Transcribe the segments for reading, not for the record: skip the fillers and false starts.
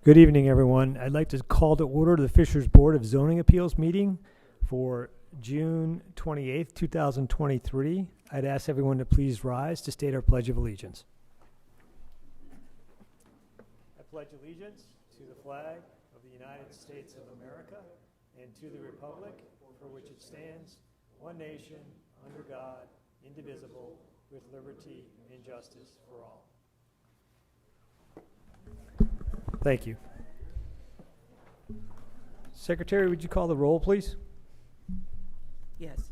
Good evening, everyone. I'd like to call to order the Fishers Board of Zoning Appeals meeting for June 28th, 2023. I'd ask everyone to please rise to state our Pledge of Allegiance. I pledge allegiance to the flag of the United States of America and to the republic for which it stands, one nation, under God, indivisible, with liberty and justice for all. Thank you. Secretary, would you call the roll, please? Yes.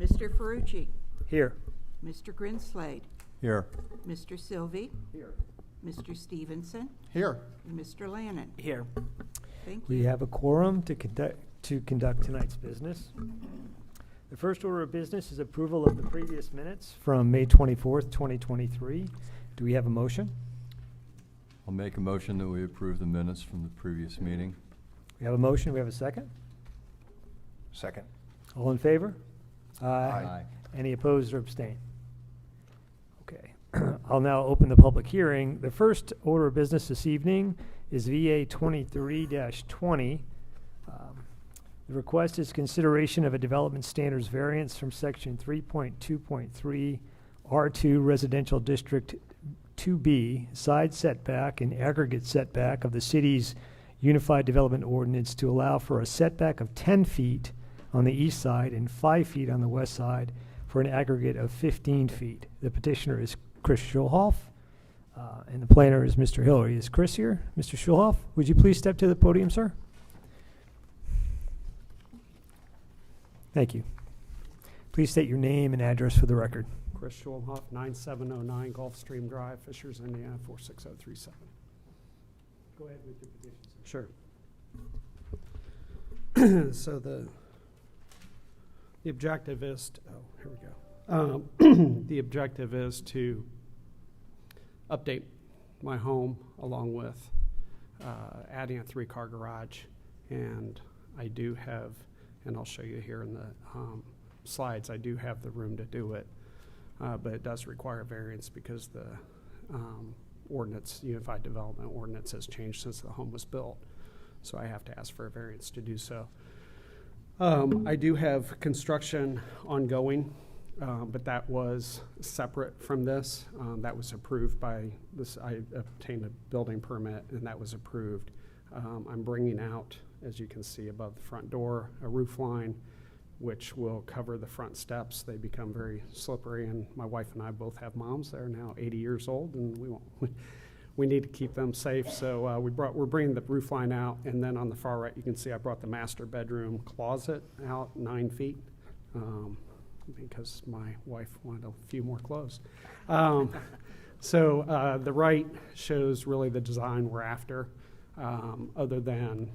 Mr. Ferrucci. Here. Mr. Grinslade. Here. Mr. Sylvie. Here. Mr. Stevenson. Here. And Mr. Lannon. Here. Thank you. We have a quorum to conduct tonight's business. The first order of business is approval of the previous minutes from May 24th, 2023. Do we have a motion? I'll make a motion that we approve the minutes from the previous meeting. We have a motion. We have a second. Second. All in favor? Aye. Any opposed or abstain? Okay. I'll now open the public hearing. The first order of business this evening is VA 23-20. The request is consideration of a development standards variance from section 3.2.3 R2 Residential District 2B, side setback and aggregate setback of the city's Unified Development Ordinance to allow for a setback of 10 feet on the east side and 5 feet on the west side for an aggregate of 15 feet. The petitioner is Chris Schulhoff, and the planner is Mr. Hillary. Is Chris here? Mr. Schulhoff, would you please step to the podium, sir? Thank you. Please state your name and address for the record. Chris Schulhoff, 9709 Gulfstream Drive, Fishers, Indiana, 46037. Go ahead with your petition, sir. Sure. So the objective is to, here we go. The objective is to update my home along with adding a 3-car garage. And I do have, and I'll show you here in the slides, I do have the room to do it. But it does require variance because the ordinance, Unified Development Ordinance, has changed since the home was built. So I have to ask for a variance to do so. I do have construction ongoing, but that was separate from this. That was approved by this. I obtained a building permit, and that was approved. I'm bringing out, as you can see above the front door, a roof line, which will cover the front steps. They become very slippery, and my wife and I both have moms. They're now 80 years old, and we need to keep them safe. So we're bringing the roof line out, and then on the far right, you can see I brought the master bedroom closet out 9 feet because my wife wanted a few more clothes. So the right shows really the design we're after. Other than,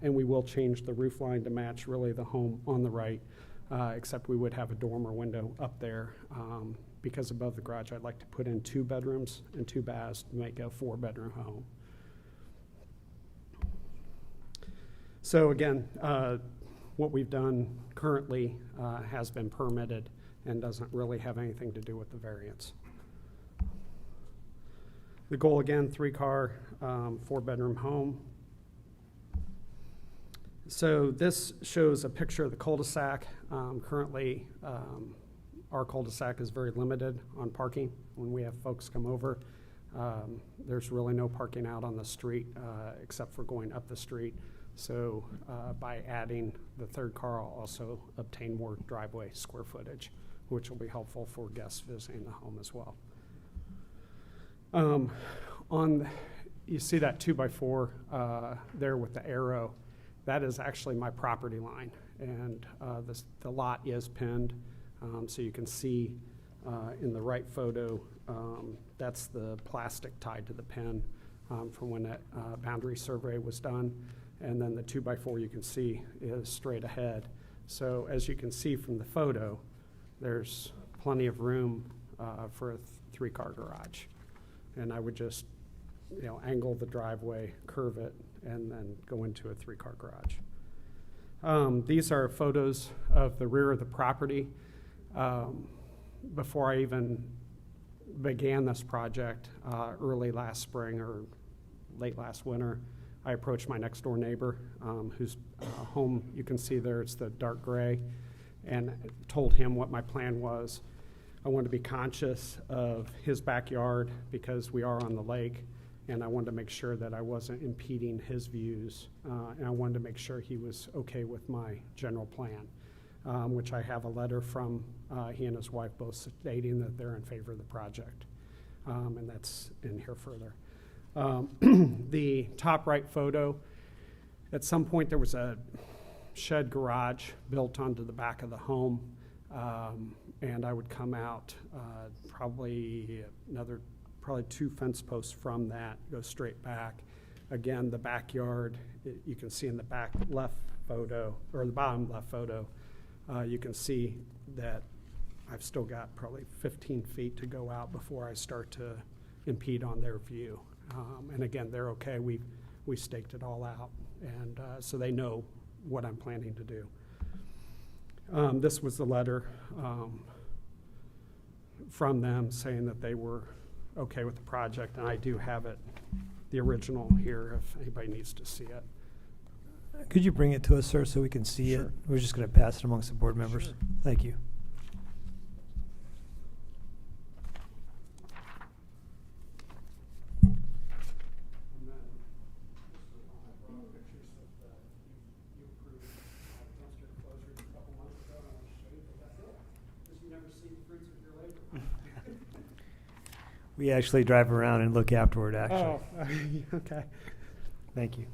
and we will change the roof line to match really the home on the right, except we would have a dormer window up there because above the garage I'd like to put in 2 bedrooms and 2 baths to make a 4-bedroom home. So again, what we've done currently has been permitted and doesn't really have anything to do with the variance. The goal again, 3-car, 4-bedroom home. So this shows a picture of the cul-de-sac. Currently, our cul-de-sac is very limited on parking. When we have folks come over, there's really no parking out on the street except for going up the street. So by adding the 3rd car, I'll also obtain more driveway square footage, which will be helpful for guests visiting the home as well. You see that 2x4 there with the arrow. That is actually my property line, and the lot is pinned, so you can see in the right photo that's the plastic tied to the pin from when that boundary survey was done, and then the 2x4 you can see is straight ahead. So as you can see from the photo, there's plenty of room for a 3-car garage. And I would just, angle the driveway, curve it, and then go into a 3-car garage. These are photos of the rear of the property. Before I even began this project, early last spring or late last winter, I approached my next door neighbor, whose home, you can see there, it's the dark gray, and told him what my plan was. I wanted to be conscious of his backyard because we are on the lake, and I wanted to make sure that I wasn't impeding his views, and I wanted to make sure he was okay with my general plan, which I have a letter from he and his wife both stating that they're in favor of the project, and that's in here further. The top right photo, at some point there was a shed garage built onto the back of the home, and I would come out probably 2 fence posts from that, go straight back. Again, the backyard, you can see in the back left photo, or the bottom left photo, you can see that I've still got probably 15 feet to go out before I start to impede on their view. And again, they're okay. We staked it all out, and so they know what I'm planning to do. This was the letter from them saying that they were okay with the project, and I do have it, the original here, if anybody needs to see it. Could you bring it to us, sir, so we can see it? Sure. We're just going to pass it amongst the board members. Sure. Thank you. And then, just I brought pictures that you approved dumpster closures a couple months ago, and I want to show you, but that's it. Because you never see the fruits of your labor. We actually drive around and look afterward, actually. Oh, okay. Thank you.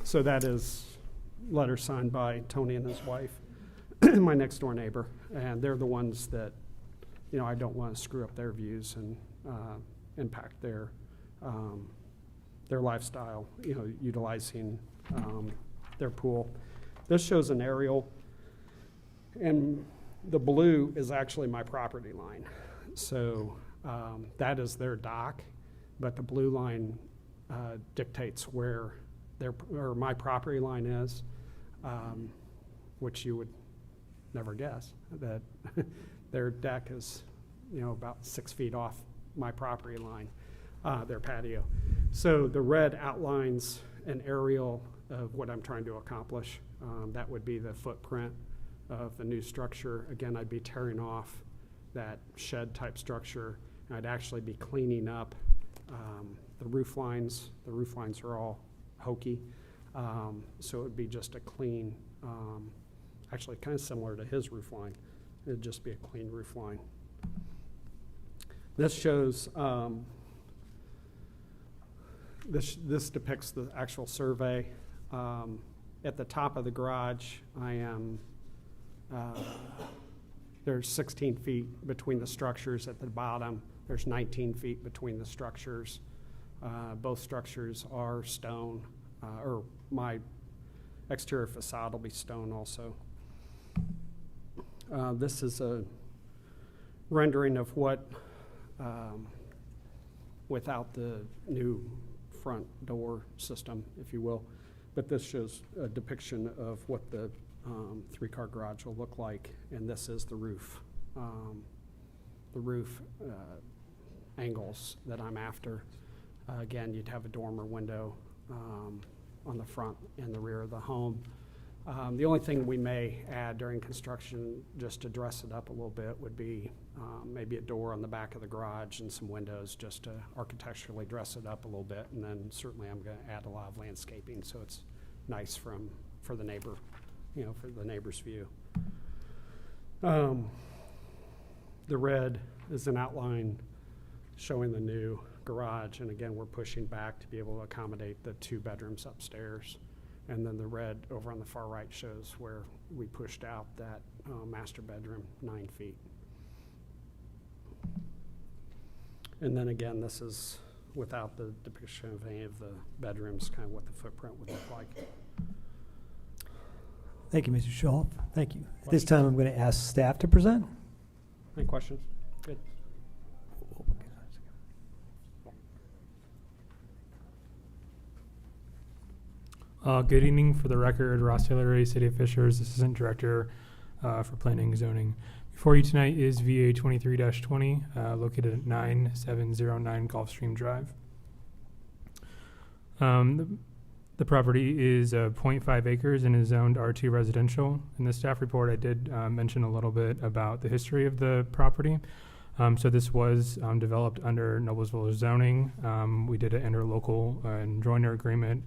So that is letter signed by Tony and his wife, my next door neighbor, and they're the ones that, I don't want to screw up their views and impact their lifestyle, utilizing their pool. This shows an aerial, and the blue is actually my property line. So that is their dock, but the blue line dictates where my property line is, which you would never guess that their deck is, about 6 feet off my property line, their patio. So the red outlines an aerial of what I'm trying to accomplish. That would be the footprint of the new structure. Again, I'd be tearing off that shed type structure, and I'd actually be cleaning up the roof lines. The roof lines are all hokey, so it would be just a clean, actually kind of similar to his roof line. It'd just be a clean roof line. This shows, this depicts the actual survey. At the top of the garage, I am, there's 16 feet between the structures. At the bottom, there's 19 feet between the structures. Both structures are stone, or my exterior facade will be stone also. This is a rendering of what, without the new front door system, if you will. But this shows a depiction of what the 3-car garage will look like, and this is the roof. The roof angles that I'm after. Again, you'd have a dormer window on the front and the rear of the home. The only thing we may add during construction, just to dress it up a little bit, would be maybe a door on the back of the garage and some windows, just to architecturally dress it up a little bit. And then certainly I'm going to add a lot of landscaping so it's nice for the neighbor, for the neighbor's view. The red is an outline showing the new garage, and again, we're pushing back to be able to accommodate the 2 bedrooms upstairs. And then the red over on the far right shows where we pushed out that master bedroom 9 feet. And then again, this is without the depiction of any of the bedrooms, kind of what the footprint would look like. Thank you, Mr. Schultz. Thank you. At this time, I'm going to ask staff to present. Any questions? Good. Good evening. For the record, Ross Hillary, City of Fishers, Assistant Director for Planning and Zoning. Before you tonight is VA 23-20, located at 9709 Gulfstream Drive. The property is 0.5 acres and is zoned R2 residential. In the staff report, I did mention a little bit about the history of the property. So this was developed under Noblesville zoning. We did an interlocal and joiner agreement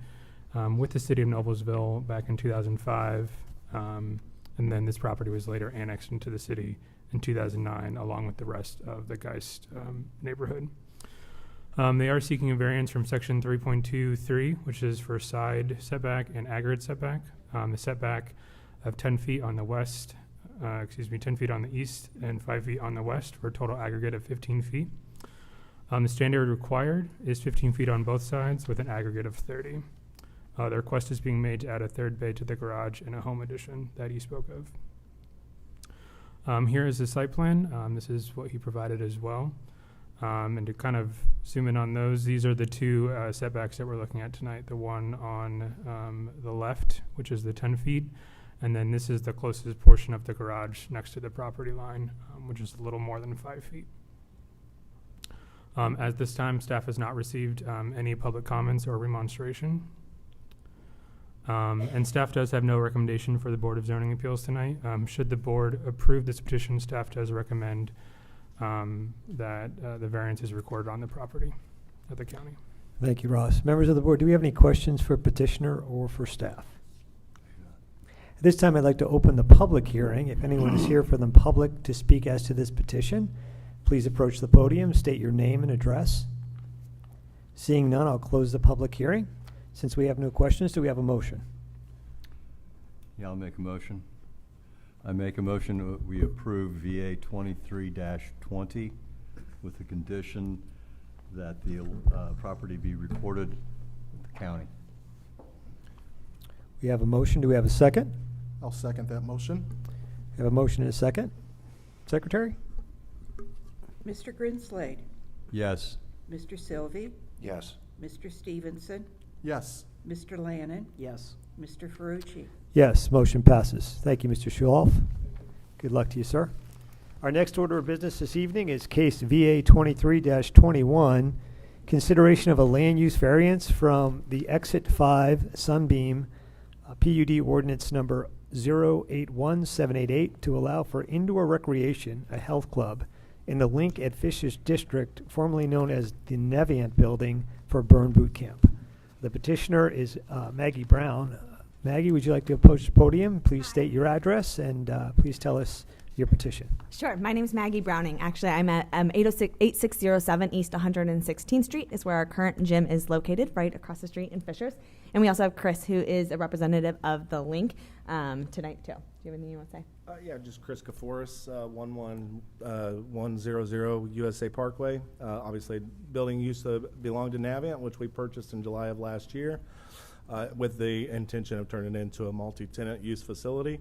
with the city of Noblesville back in 2005. And then this property was later annexed into the city in 2009, along with the rest of the Geist neighborhood. They are seeking a variance from section 3.23, which is for side setback and aggregate setback. The setback of 10 feet on the west, 10 feet on the east and 5 feet on the west for a total aggregate of 15 feet. The standard required is 15 feet on both sides with an aggregate of 30. The request is being made to add a third bay to the garage and a home addition that he spoke of. Here is the site plan. This is what he provided as well. And to kind of zoom in on those, these are the two setbacks that we're looking at tonight. The one on the left, which is the 10 feet, and then this is the closest portion of the garage next to the property line, which is a little more than 5 feet. At this time, staff has not received any public comments or remonstration. And staff does have no recommendation for the Board of Zoning Appeals tonight. Should the board approve this petition, staff does recommend that the variance is recorded on the property of the county. Thank you, Ross. Members of the board, do we have any questions for petitioner or for staff? At this time, I'd like to open the public hearing. If anyone is here for the public to speak as to this petition, please approach the podium, state your name and address. Seeing none, I'll close the public hearing. Since we have no questions, do we have a motion? Yeah, I'll make a motion. I make a motion that we approve VA 23-20 with the condition that the property be recorded with the county. We have a motion. Do we have a second? I'll second that motion. We have a motion and a second. Secretary? Mr. Grinslade, Yes. Mr. Sylvie, Yes. Mr. Stevenson, Yes. Mr. Lannon, Yes. Mr. Ferrucci. Yes, motion passes. Thank you, Mr. Schulhoff. Good luck to you, sir. Our next order of business this evening is case VA 23-21, consideration of a land use variance from the Exit 5 Sunbeam PUD ordinance number 081788 to allow for indoor recreation, a health club, in the Link at Fishers District, formerly known as the Navient Building, for Burn Boot Camp. The petitioner is Maggie Brown. Maggie, would you like to approach the podium? Please state your address and please tell us your petition. Sure. My name is Maggie Browning. Actually, I'm at 8607 East 116th Street is where our current gym is located, right across the street in Fishers. And we also have Chris, who is a representative of the Link tonight, too. Do you have anything you want to say? Yeah, just Chris Kaforis, 11100 USA Parkway. Obviously, building used to belong to Navient, which we purchased in July of last year, with the intention of turning it into a multi-tenant use facility.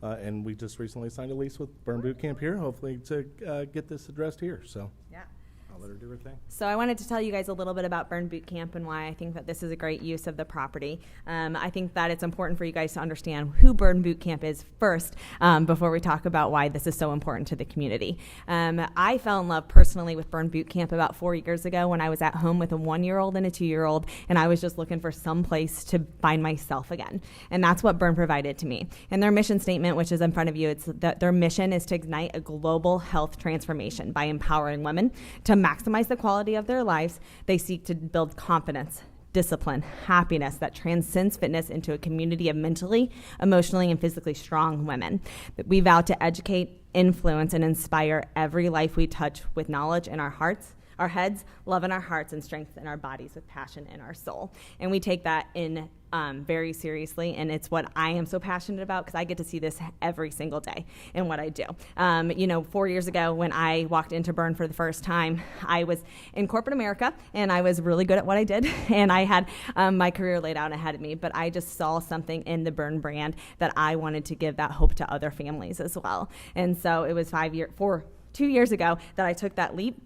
And we just recently signed a lease with Burn Boot Camp here, hopefully to get this addressed here. So Yeah. I'll let her do her thing. So I wanted to tell you guys a little bit about Burn Boot Camp and why I think that this is a great use of the property. I think that it's important for you guys to understand who Burn Boot Camp is first before we talk about why this is so important to the community. I fell in love personally with Burn Boot Camp about 4 years ago when I was at home with a 1-year-old and a 2-year-old, and I was just looking for some place to find myself again. And that's what Burn provided to me. And their mission statement, which is in front of you, it's that their mission is to ignite a global health transformation by empowering women to maximize the quality of their lives. They seek to build confidence, discipline, happiness that transcends fitness into a community of mentally, emotionally, and physically strong women. We vow to educate, influence, and inspire every life we touch with knowledge in our hearts, our heads, love in our hearts, and strength in our bodies with passion in our soul. And we take that in very seriously, and it's what I am so passionate about because I get to see this every single day in what I do. 4 years ago when I walked into Burn for the first time, I was in corporate America, and I was really good at what I did, and I had my career laid out ahead of me, but I just saw something in the Burn brand that I wanted to give that hope to other families as well. And so it was 2 years ago that I took that leap.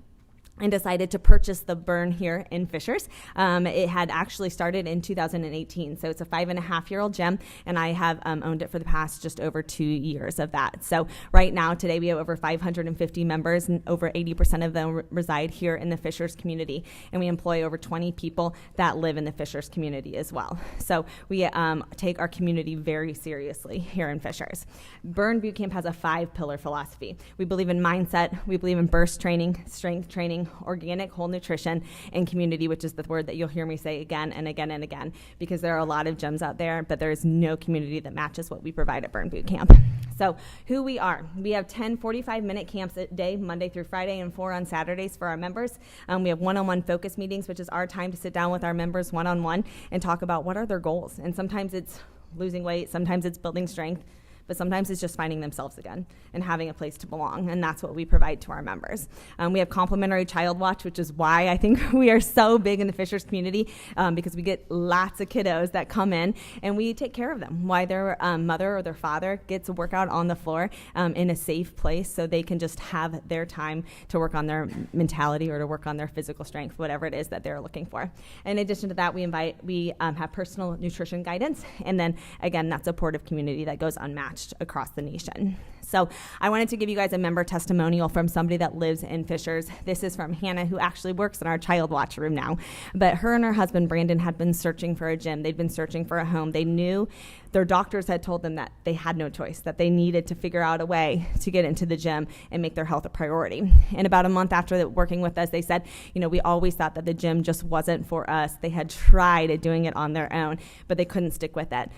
and decided to purchase the Burn here in Fishers. It had actually started in 2018, so it's a 5.5-year-old gym, and I have owned it for the past just over 2 years of that. So right now, today, we have over 550 members, and over 80% of them reside here in the Fishers community, and we employ over 20 people that live in the Fishers community as well. So we take our community very seriously here in Fishers. Burn Boot Camp has a 5-pillar philosophy. We believe in mindset, we believe in burst training, strength training, organic whole nutrition, and community, which is the word that you'll hear me say again and again and again, because there are a lot of gyms out there, but there is no community that matches what we provide at Burn Boot Camp. So who we are, we have 10 45-minute camps a day, Monday through Friday, and 4 on Saturdays for our members. We have one-on-one focus meetings, which is our time to sit down with our members one-on-one and talk about what are their goals. And sometimes it's losing weight, sometimes it's building strength, but sometimes it's just finding themselves again and having a place to belong, and that's what we provide to our members. We have complimentary child watch, which is why I think we are so big in the Fishers community, because we get lots of kiddos that come in, and we take care of them while their mother or their father gets a workout on the floor in a safe place, so they can just have their time to work on their mentality or to work on their physical strength, whatever it is that they're looking for. In addition to that, we have personal nutrition guidance, and then again, that supportive community that goes unmatched across the nation. So I wanted to give you guys a member testimonial from somebody that lives in Fishers. This is from Hannah, who actually works in our child watch room now. But her and her husband, Brandon, had been searching for a gym. They'd been searching for a home. They knew their doctors had told them that they had no choice, that they needed to figure out a way to get into the gym and make their health a priority. And about a month after working with us, they said, we always thought that the gym just wasn't for us. They had tried doing it on their own, but they couldn't stick with it.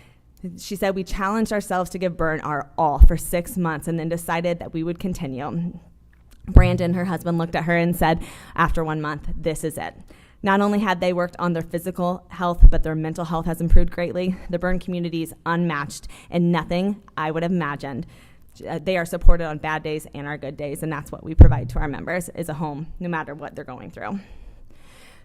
She said, we challenged ourselves to give Burn our all for 6 months and then decided that we would continue. Brandon, her husband, looked at her and said, after 1 month, this is it. Not only had they worked on their physical health, but their mental health has improved greatly. The Burn community is unmatched, and nothing I would have imagined. They are supported on bad days and our good days, and that's what we provide to our members, is a home, no matter what they're going through.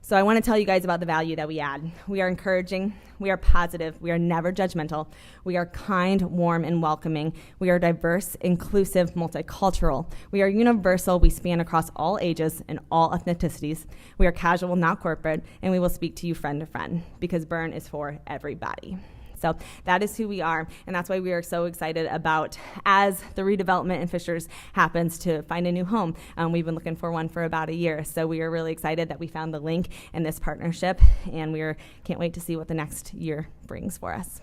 So I want to tell you guys about the value that we add. We are encouraging, we are positive, we are never judgmental, we are kind, warm, and welcoming. We are diverse, inclusive, multicultural. We are universal, we span across all ages and all ethnicities. We are casual, not corporate, and we will speak to you friend to friend, because Burn is for everybody. So that is who we are, and that's why we are so excited about, as the redevelopment in Fishers happens, to find a new home. We've been looking for one for about a year, so we are really excited that we found the link in this partnership, and we can't wait to see what the next year brings for us.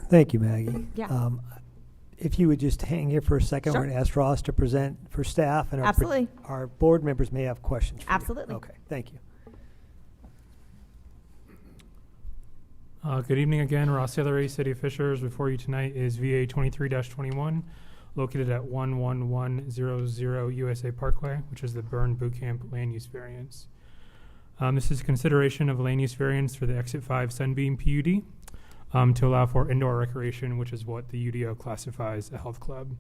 Thank you, Maggie. Yeah. If you would just hang here for a second, Sure. we're going to ask Ross to present for staff, and Absolutely. our board members may have questions for you. Absolutely. Okay, thank you. Good evening again, Ross Hillary, City of Fishers. Before you tonight is VA 23-21, located at 11100 USA Parkway, which is the Burn Boot Camp land use variance. This is consideration of land use variance for the Exit 5 Sunbeam PUD to allow for indoor recreation, which is what the UDO classifies a health club.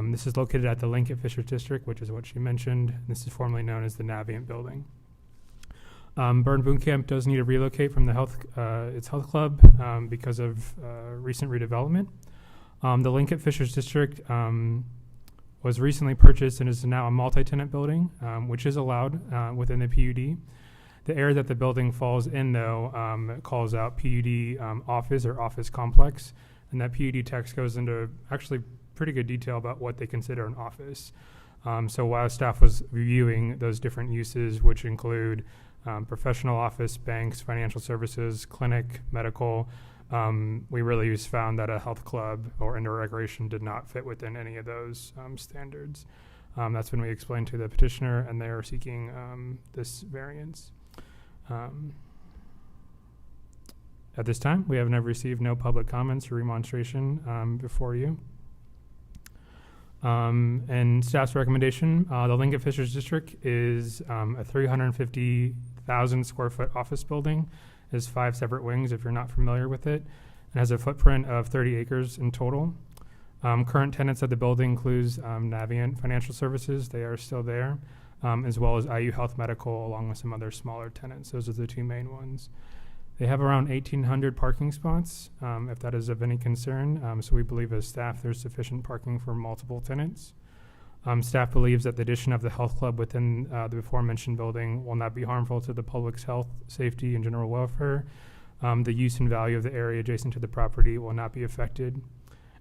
This is located at the Linkett Fishers District, which is what she mentioned. This is formerly known as the Navient Building. Burn Boot Camp does need to relocate from the its health club because of recent redevelopment. The Linkett Fishers District was recently purchased and is now a multi-tenant building, which is allowed within the PUD. The area that the building falls in, though, calls out PUD office or office complex, and that PUD text goes into actually pretty good detail about what they consider an office. So while staff was reviewing those different uses, which include professional office, banks, financial services, clinic, medical, we really just found that a health club or indoor recreation did not fit within any of those standards. That's when we explained to the petitioner, and they are seeking this variance. At this time, we have never received no public comments or remonstration before you. And staff's recommendation, the Linkett Fishers District is a 350,000 square foot office building. It has 5 separate wings, if you're not familiar with it. It has a footprint of 30 acres in total. Current tenants of the building includes Navient Financial Services. They are still there, as well as IU Health Medical, along with some other smaller tenants. Those are the 2 main ones. They have around 1,800 parking spots, if that is of any concern. So we believe as staff there's sufficient parking for multiple tenants. Staff believes that the addition of the health club within the before-mentioned building will not be harmful to the public's health, safety, and general welfare. The use and value of the area adjacent to the property will not be affected,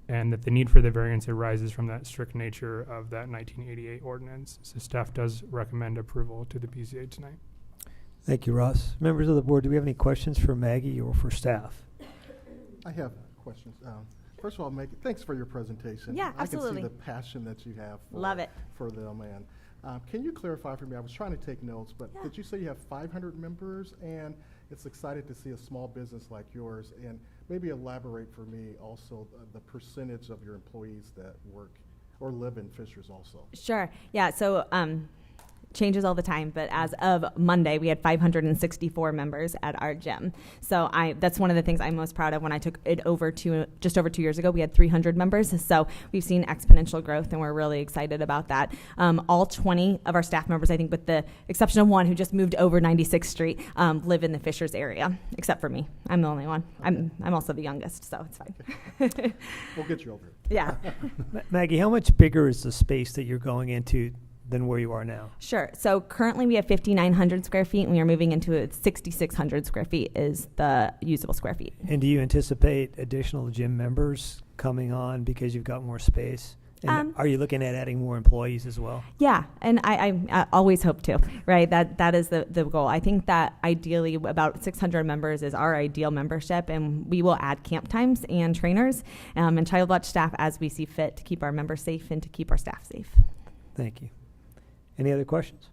and that the need for the variance arises from that strict nature of that 1988 ordinance. So staff does recommend approval to the BZA tonight. Thank you, Ross. Members of the board, do we have any questions for Maggie or for staff? I have questions. First of all, Maggie, thanks for your presentation. Yeah, I can absolutely. see the passion that you have Love it. for them. And can you clarify for me? I was trying to take notes, but Yeah. did you say you have 500 members? And it's excited to see a small business like yours. And maybe elaborate for me also the percentage of your employees that work or live in Fishers also. Sure. Yeah. So changes all the time, but as of Monday, we had 564 members at our gym. So that's one of the things I'm most proud of. When I took it over to just over 2 years ago, we had 300 members. So we've seen exponential growth, and we're really excited about that. All 20 of our staff members, I think with the exception of one who just moved over 96th Street, live in the Fishers area, except for me. I'm the only one. I'm also the youngest, so it's fine. We'll get you over it. Yeah. Maggie, how much bigger is the space that you're going into than where you are now? Sure. So currently we have 5,900 square feet, and we are moving into 6,600 square feet is the usable square feet. And do you anticipate additional gym members coming on because you've got more space? And are you looking at adding more employees as well? Yeah, and I always hope to, right? That is the goal. I think that ideally about 600 members is our ideal membership, and we will add camp times and trainers and child watch staff as we see fit to keep our members safe and to keep our staff safe. Thank you. Any other questions?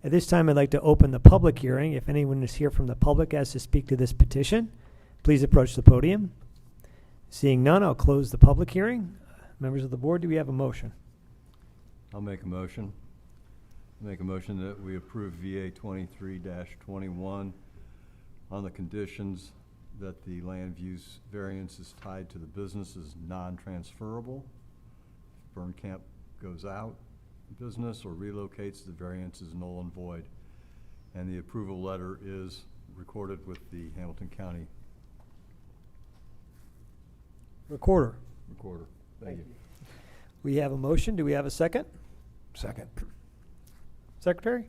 At this time, I'd like to open the public hearing. If anyone is here from the public as to speak to this petition, please approach the podium. Seeing none, I'll close the public hearing. Members of the board, do we have a motion? I'll make a motion. Make a motion that we approve VA 23-21 on the conditions that the land use variance is tied to the business is non-transferable. If Burn Camp goes out of business or relocates, the variance is null and void. And the approval letter is recorded with the Hamilton County Recorder. Recorder. Thank you. We have a motion. Do we have a second? Second. Secretary?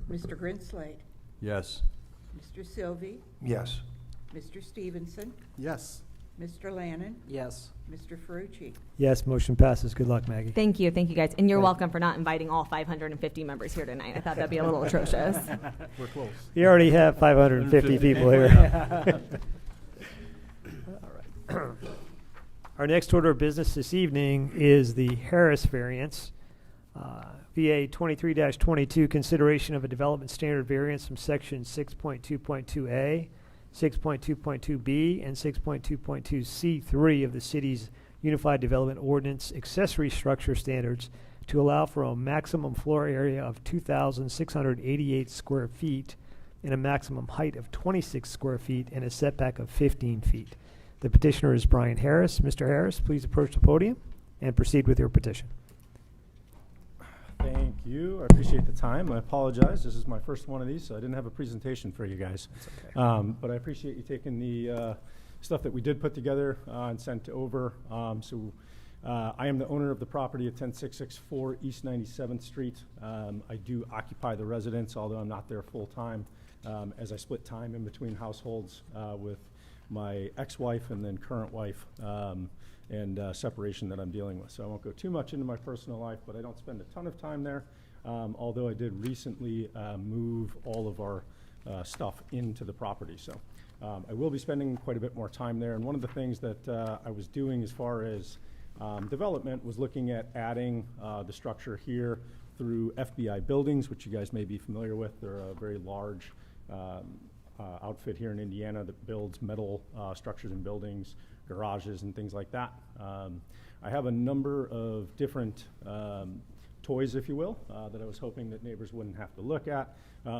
Mr. Grinslade, Yes. Mr. Sylvie, Yes. Mr. Stevenson, Yes. Mr. Lannon, Yes. Mr. Ferrucci. Yes, motion passes. Good luck, Maggie. Thank you guys, and you're Thank- welcome for not inviting all 550 members here tonight. I thought that'd be a little atrocious. We're close. You already have 550 people here. All right. Our next order of business this evening is the Harris variance. VA 23-22, consideration of a development standard variance from section 6.2.2A, 6.2.2B, and 6.2.2C3 of the city's Unified Development Ordinance accessory structure standards to allow for a maximum floor area of 2,688 square feet and a maximum height of 26 square feet and a setback of 15 feet. The petitioner is Brian Harris. Mr. Harris, please approach the podium and proceed with your petition. Thank you. I appreciate the time. I apologize. This is my first one of these, so I didn't have a presentation for you guys. But I appreciate you taking the stuff that we did put together and sent over. I am the owner of the property at 10664 East 97th Street. I do occupy the residence, although I'm not there full time, as I split time in between households with my ex-wife and then current wife. And separation that I'm dealing with. So I won't go too much into my personal life, but I don't spend a ton of time there, although I did recently move all of our stuff into the property. So I will be spending quite a bit more time there. And one of the things that I was doing as far as development was looking at adding the structure here through FBI Buildings, which you guys may be familiar with. They're a very large outfit here in Indiana that builds metal structures and buildings, garages and things like that. I have a number of different toys, if you will, that I was hoping that neighbors wouldn't have to look at,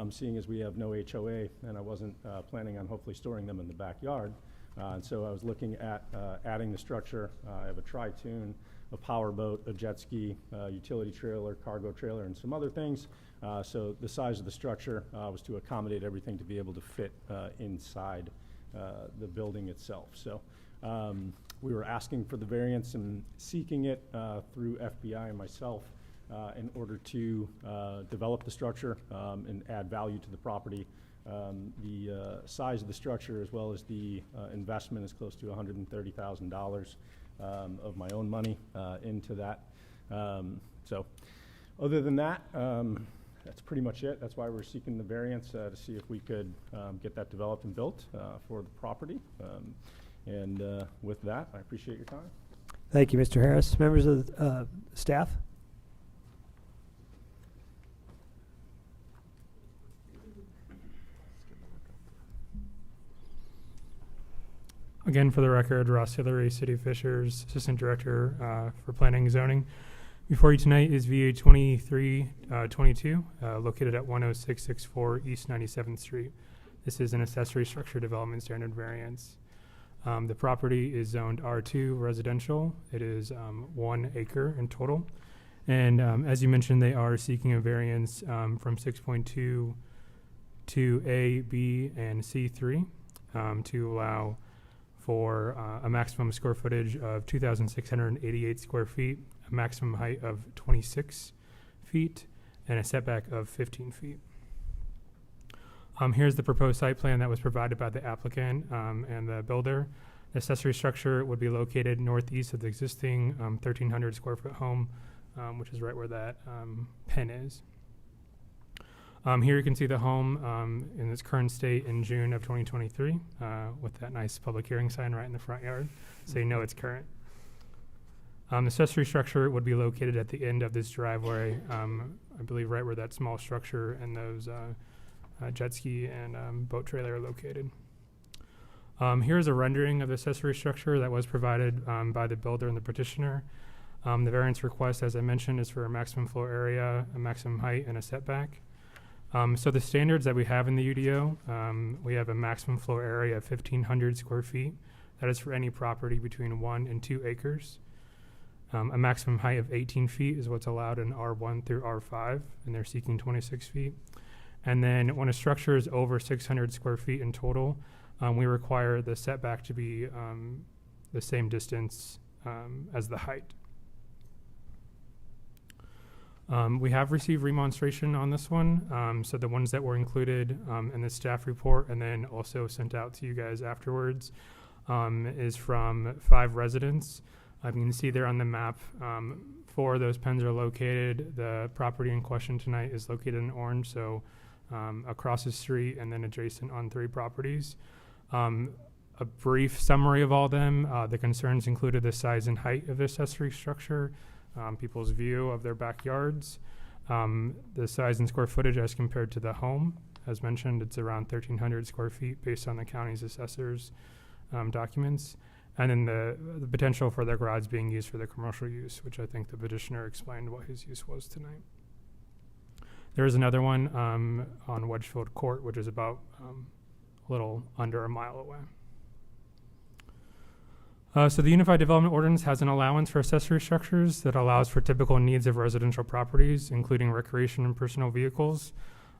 seeing as we have no HOA and I wasn't planning on hopefully storing them in the backyard. And so I was looking at adding the structure. I have a tri-tune, a power boat, a jet ski, utility trailer, cargo trailer, and some other things. So the size of the structure was to accommodate everything to be able to fit inside the building itself. So we were asking for the variance and seeking it through FBI and myself in order to develop the structure and add value to the property. The size of the structure as well as the investment is close to $130,000 of my own money into that. So other than that, that's pretty much it. That's why we're seeking the variance to see if we could get that developed and built for the property. And with that, I appreciate your time. Thank you, Mr. Harris. Members of the staff? Again, for the record, Ross Hillary, City of Fishers, Assistant Director for Planning and Zoning. Before you tonight is VA 2322, located at 10664 East 97th Street. This is an accessory structure development standard variance. The property is zoned R2 residential. It is 1 acre in total. And as you mentioned, they are seeking a variance from 6.2 to A, B, and C3 to allow for a maximum square footage of 2,688 square feet, a maximum height of 26 feet, and a setback of 15 feet. Here's the proposed site plan that was provided by the applicant and the builder. The accessory structure would be located northeast of the existing 1,300 square foot home, which is right where that pin is. Here you can see the home in its current state in June of 2023 with that nice public hearing sign right in the front yard, so you know it's current. The accessory structure would be located at the end of this driveway, I believe right where that small structure and those jet ski and boat trailer are located. Here's a rendering of the accessory structure that was provided by the builder and the petitioner. The variance request, as I mentioned, is for a maximum floor area, a maximum height, and a setback. So the standards that we have in the UDO, we have a maximum floor area of 1,500 square feet. That is for any property between 1 and 2 acres. A maximum height of 18 feet is what's allowed in R1 through R5, and they're seeking 26 feet. And then when a structure is over 600 square feet in total, we require the setback to be the same distance as the height. We have received remonstration on this one. So the ones that were included in the staff report and then also sent out to you guys afterwards is from 5 residents. You can see there on the map, 4 of those pens are located. The property in question tonight is located in orange, so across the street and then adjacent on 3 properties. A brief summary of all of them. The concerns included the size and height of the accessory structure, people's view of their backyards, the size and square footage as compared to the home. As mentioned, it's around 1,300 square feet based on the county's assessor's documents. And then the potential for the garage being used for the commercial use, which I think the petitioner explained what his use was tonight. There is another one on Wedgefield Court, which is about a little under a mile away. So the Unified Development Ordinance has an allowance for accessory structures that allows for typical needs of residential properties, including recreation and personal vehicles.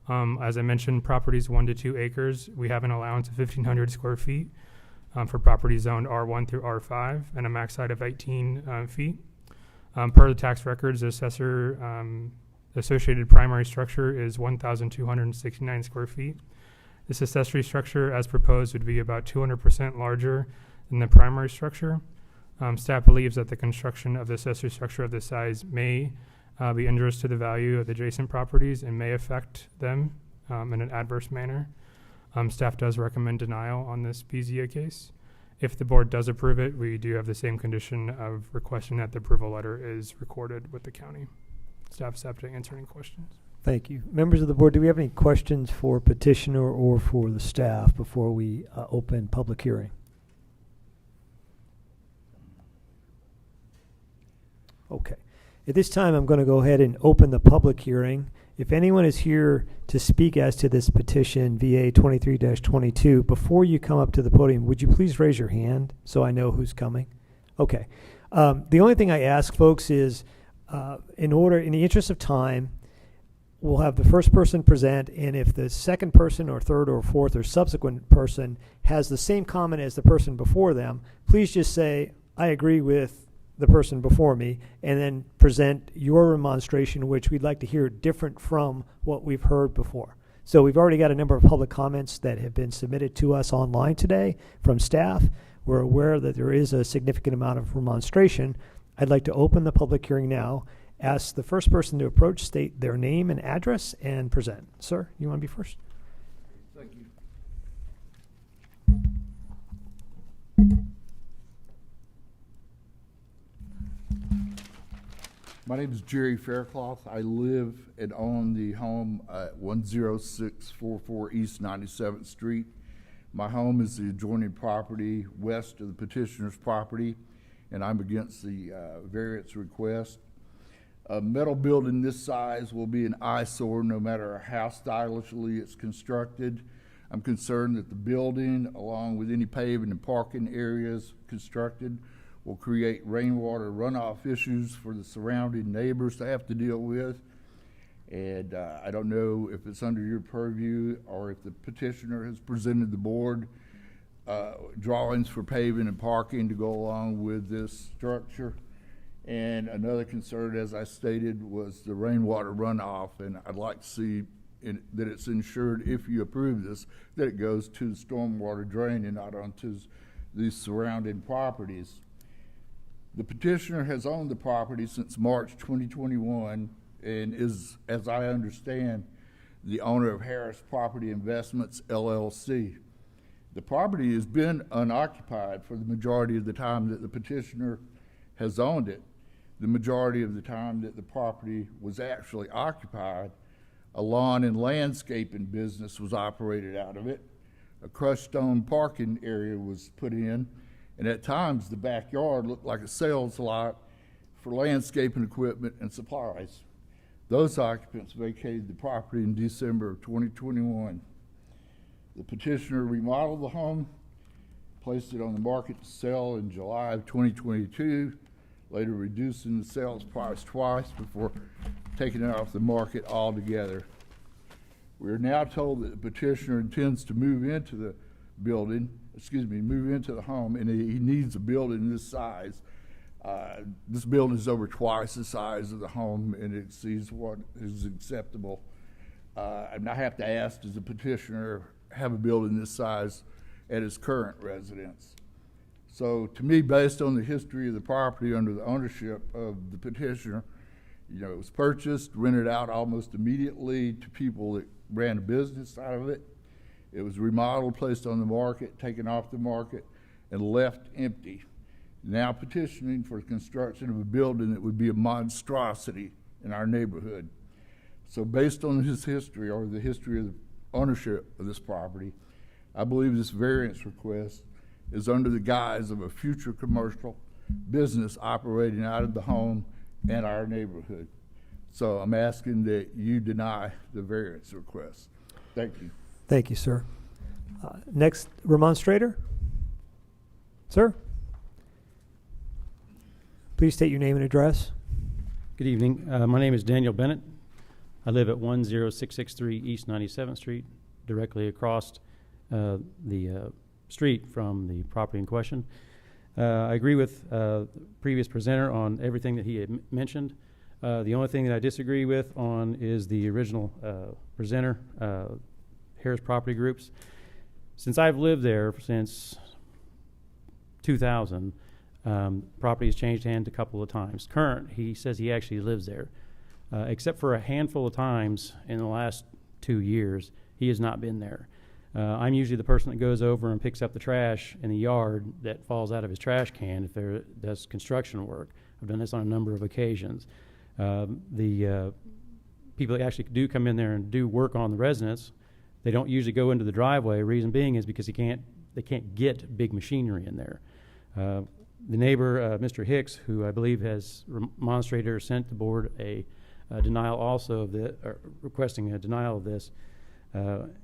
As I mentioned, properties 1 to 2 acres, we have an allowance of 1,500 square feet for properties zoned R1 through R5 and a max height of 18 feet. Per the tax records, the associated primary structure is 1,269 square feet. This accessory structure, as proposed, would be about 200% larger than the primary structure. Staff believes that the construction of the accessory structure of this size may be injurious to the value of the adjacent properties and may affect them in an adverse manner. Staff does recommend denial on this BZA case. If the board does approve it, we do have the same condition of requesting that the approval letter is recorded with the county. Staff's happy to answer any questions. Thank you. Members of the board, do we have any questions for petitioner or for the staff before we open public hearing? Okay. At this time, I'm going to go ahead and open the public hearing. If anyone is here to speak as to this petition, VA 23-22, before you come up to the podium, would you please raise your hand so I know who's coming? Okay. The only thing I ask folks is, in the interest of time, we'll have the first person present, and if the second person or third or fourth or subsequent person has the same comment as the person before them, please just say, I agree with the person before me, and then present your remonstration, which we'd like to hear different from what we've heard before. So we've already got a number of public comments that have been submitted to us online today from staff. We're aware that there is a significant amount of remonstration. I'd like to open the public hearing now. Ask the first person to approach, state their name and address, and present. Sir, you want to be first? Thank you. My name is Jerry Faircloth. I live and own the home at 10644 East 97th Street. My home is the adjoining property west of the petitioner's property, and I'm against the variance request. A metal building this size will be an eyesore no matter how stylishly it's constructed. I'm concerned that the building, along with any paving and parking areas constructed, will create rainwater runoff issues for the surrounding neighbors to have to deal with. And I don't know if it's under your purview or if the petitioner has presented the board drawings for paving and parking to go along with this structure. And another concern, as I stated, was the rainwater runoff, and I'd like to see that it's ensured, if you approve this, that it goes to the stormwater drain and not onto the surrounding properties. The petitioner has owned the property since March 2021 and is, as I understand, the owner of Harris Property Investments, LLC. The property has been unoccupied for the majority of the time that the petitioner has owned it. The majority of the time that the property was actually occupied, a lawn and landscaping business was operated out of it. A crushed stone parking area was put in, and at times the backyard looked like a sales lot for landscaping equipment and supplies. Those occupants vacated the property in December of 2021. The petitioner remodeled the home, placed it on the market to sell in July of 2022, later reducing the sales price twice before taking it off the market altogether. We are now told that the petitioner intends to move into the move into the home, and he needs a building this size. This building is over twice the size of the home, and it exceeds what is acceptable. And I have to ask, does the petitioner have a building this size at his current residence? So to me, based on the history of the property under the ownership of the petitioner, it was purchased, rented out almost immediately to people that ran a business out of it. It was remodeled, placed on the market, taken off the market, and left empty. Now petitioning for the construction of a building that would be a monstrosity in our neighborhood. So based on his history, or the history of the ownership of this property, I believe this variance request is under the guise of a future commercial business operating out of the home and our neighborhood. So I'm asking that you deny the variance request. Thank you. Thank you, sir. Next remonstrator. Sir? Please state your name and address. Good evening. My name is Daniel Bennett. I live at 10663 East 97th Street, directly across the street from the property in question. I agree with the previous presenter on everything that he had mentioned. The only thing that I disagree with on is the original presenter, Harris Property Groups. Since I've lived there since 2000, property has changed hands a couple of times. He says he actually lives there. Except for a handful of times in the last 2 years, he has not been there. I'm usually the person that goes over and picks up the trash in the yard that falls out of his trash can if there does construction work. I've done this on a number of occasions. The people that actually do come in there and do work on the residents, they don't usually go into the driveway. Reason being is because they can't get big machinery in there. The neighbor, Mr. Hicks, who I believe has remonstrated or sent the board a denial also of requesting a denial of this,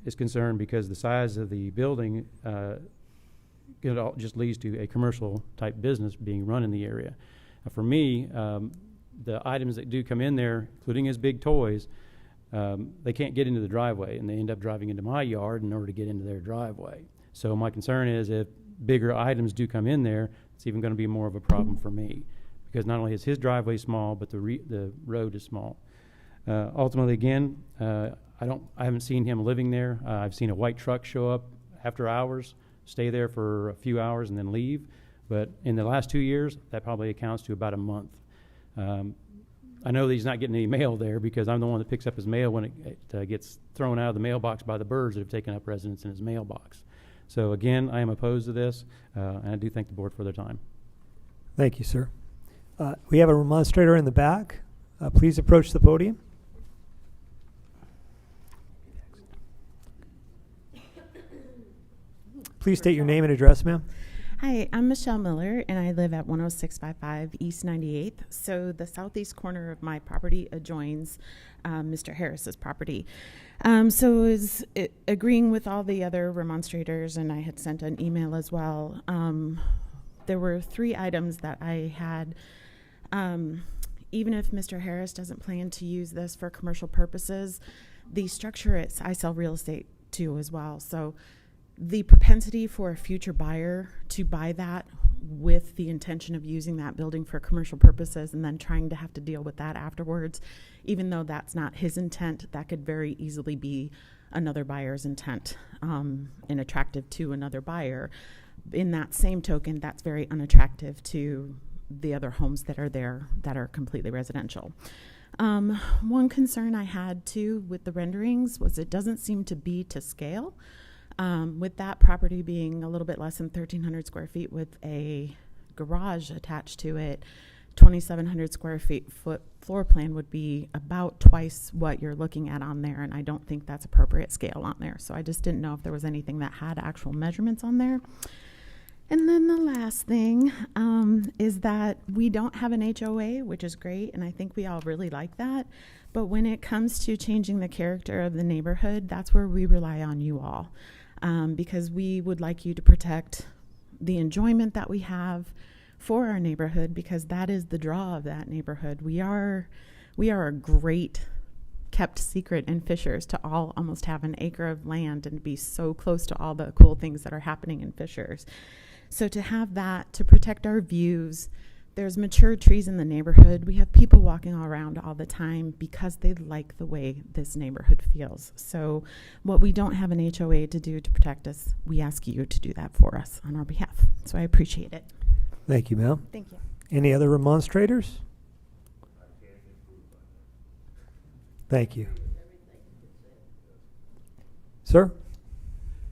is concerned because the size of the building just leads to a commercial type business being run in the area. For me, the items that do come in there, including his big toys, they can't get into the driveway, and they end up driving into my yard in order to get into their driveway. So my concern is if bigger items do come in there, it's even going to be more of a problem for me, because not only is his driveway small, but the road is small. Ultimately, again, I haven't seen him living there. I've seen a white truck show up after hours, stay there for a few hours, and then leave. But in the last 2 years, that probably accounts to about a month. I know that he's not getting any mail there because I'm the one that picks up his mail when it gets thrown out of the mailbox by the birds that have taken up residence in his mailbox. So again, I am opposed to this, and I do thank the board for their time. Thank you, sir. We have a remonstrator in the back. Please approach the podium. Please state your name and address, ma'am. Hi, I'm Michelle Miller, and I live at 10655 East 98th. So the southeast corner of my property adjoins Mr. Harris's property. So is agreeing with all the other remonstrators, and I had sent an email as well. There were 3 items that I had. Even if Mr. Harris doesn't plan to use this for commercial purposes, the structure, I sell real estate too as well. So the propensity for a future buyer to buy that with the intention of using that building for commercial purposes and then trying to have to deal with that afterwards, even though that's not his intent, that could very easily be another buyer's intent and attractive to another buyer. In that same token, that's very unattractive to the other homes that are there that are completely residential. One concern I had too with the renderings was it doesn't seem to be to scale. With that property being a little bit less than 1,300 square feet with a garage attached to it, 2,700 square foot floor plan would be about twice what you're looking at on there, and I don't think that's appropriate scale on there. So I just didn't know if there was anything that had actual measurements on there. And then the last thing is that we don't have an HOA, which is great, and I think we all really like that. But when it comes to changing the character of the neighborhood, that's where we rely on you all. Because we would like you to protect the enjoyment that we have for our neighborhood, because that is the draw of that neighborhood. We are a great kept secret in Fishers to all almost have an acre of land and be so close to all the cool things that are happening in Fishers. So to have that, to protect our views, there's mature trees in the neighborhood. We have people walking all around all the time because they like the way this neighborhood feels. So what we don't have an HOA to do to protect us, we ask you to do that for us on our behalf. So I appreciate it. Thank you, ma'am. Thank you. Any other remonstrators? Thank you. Sir?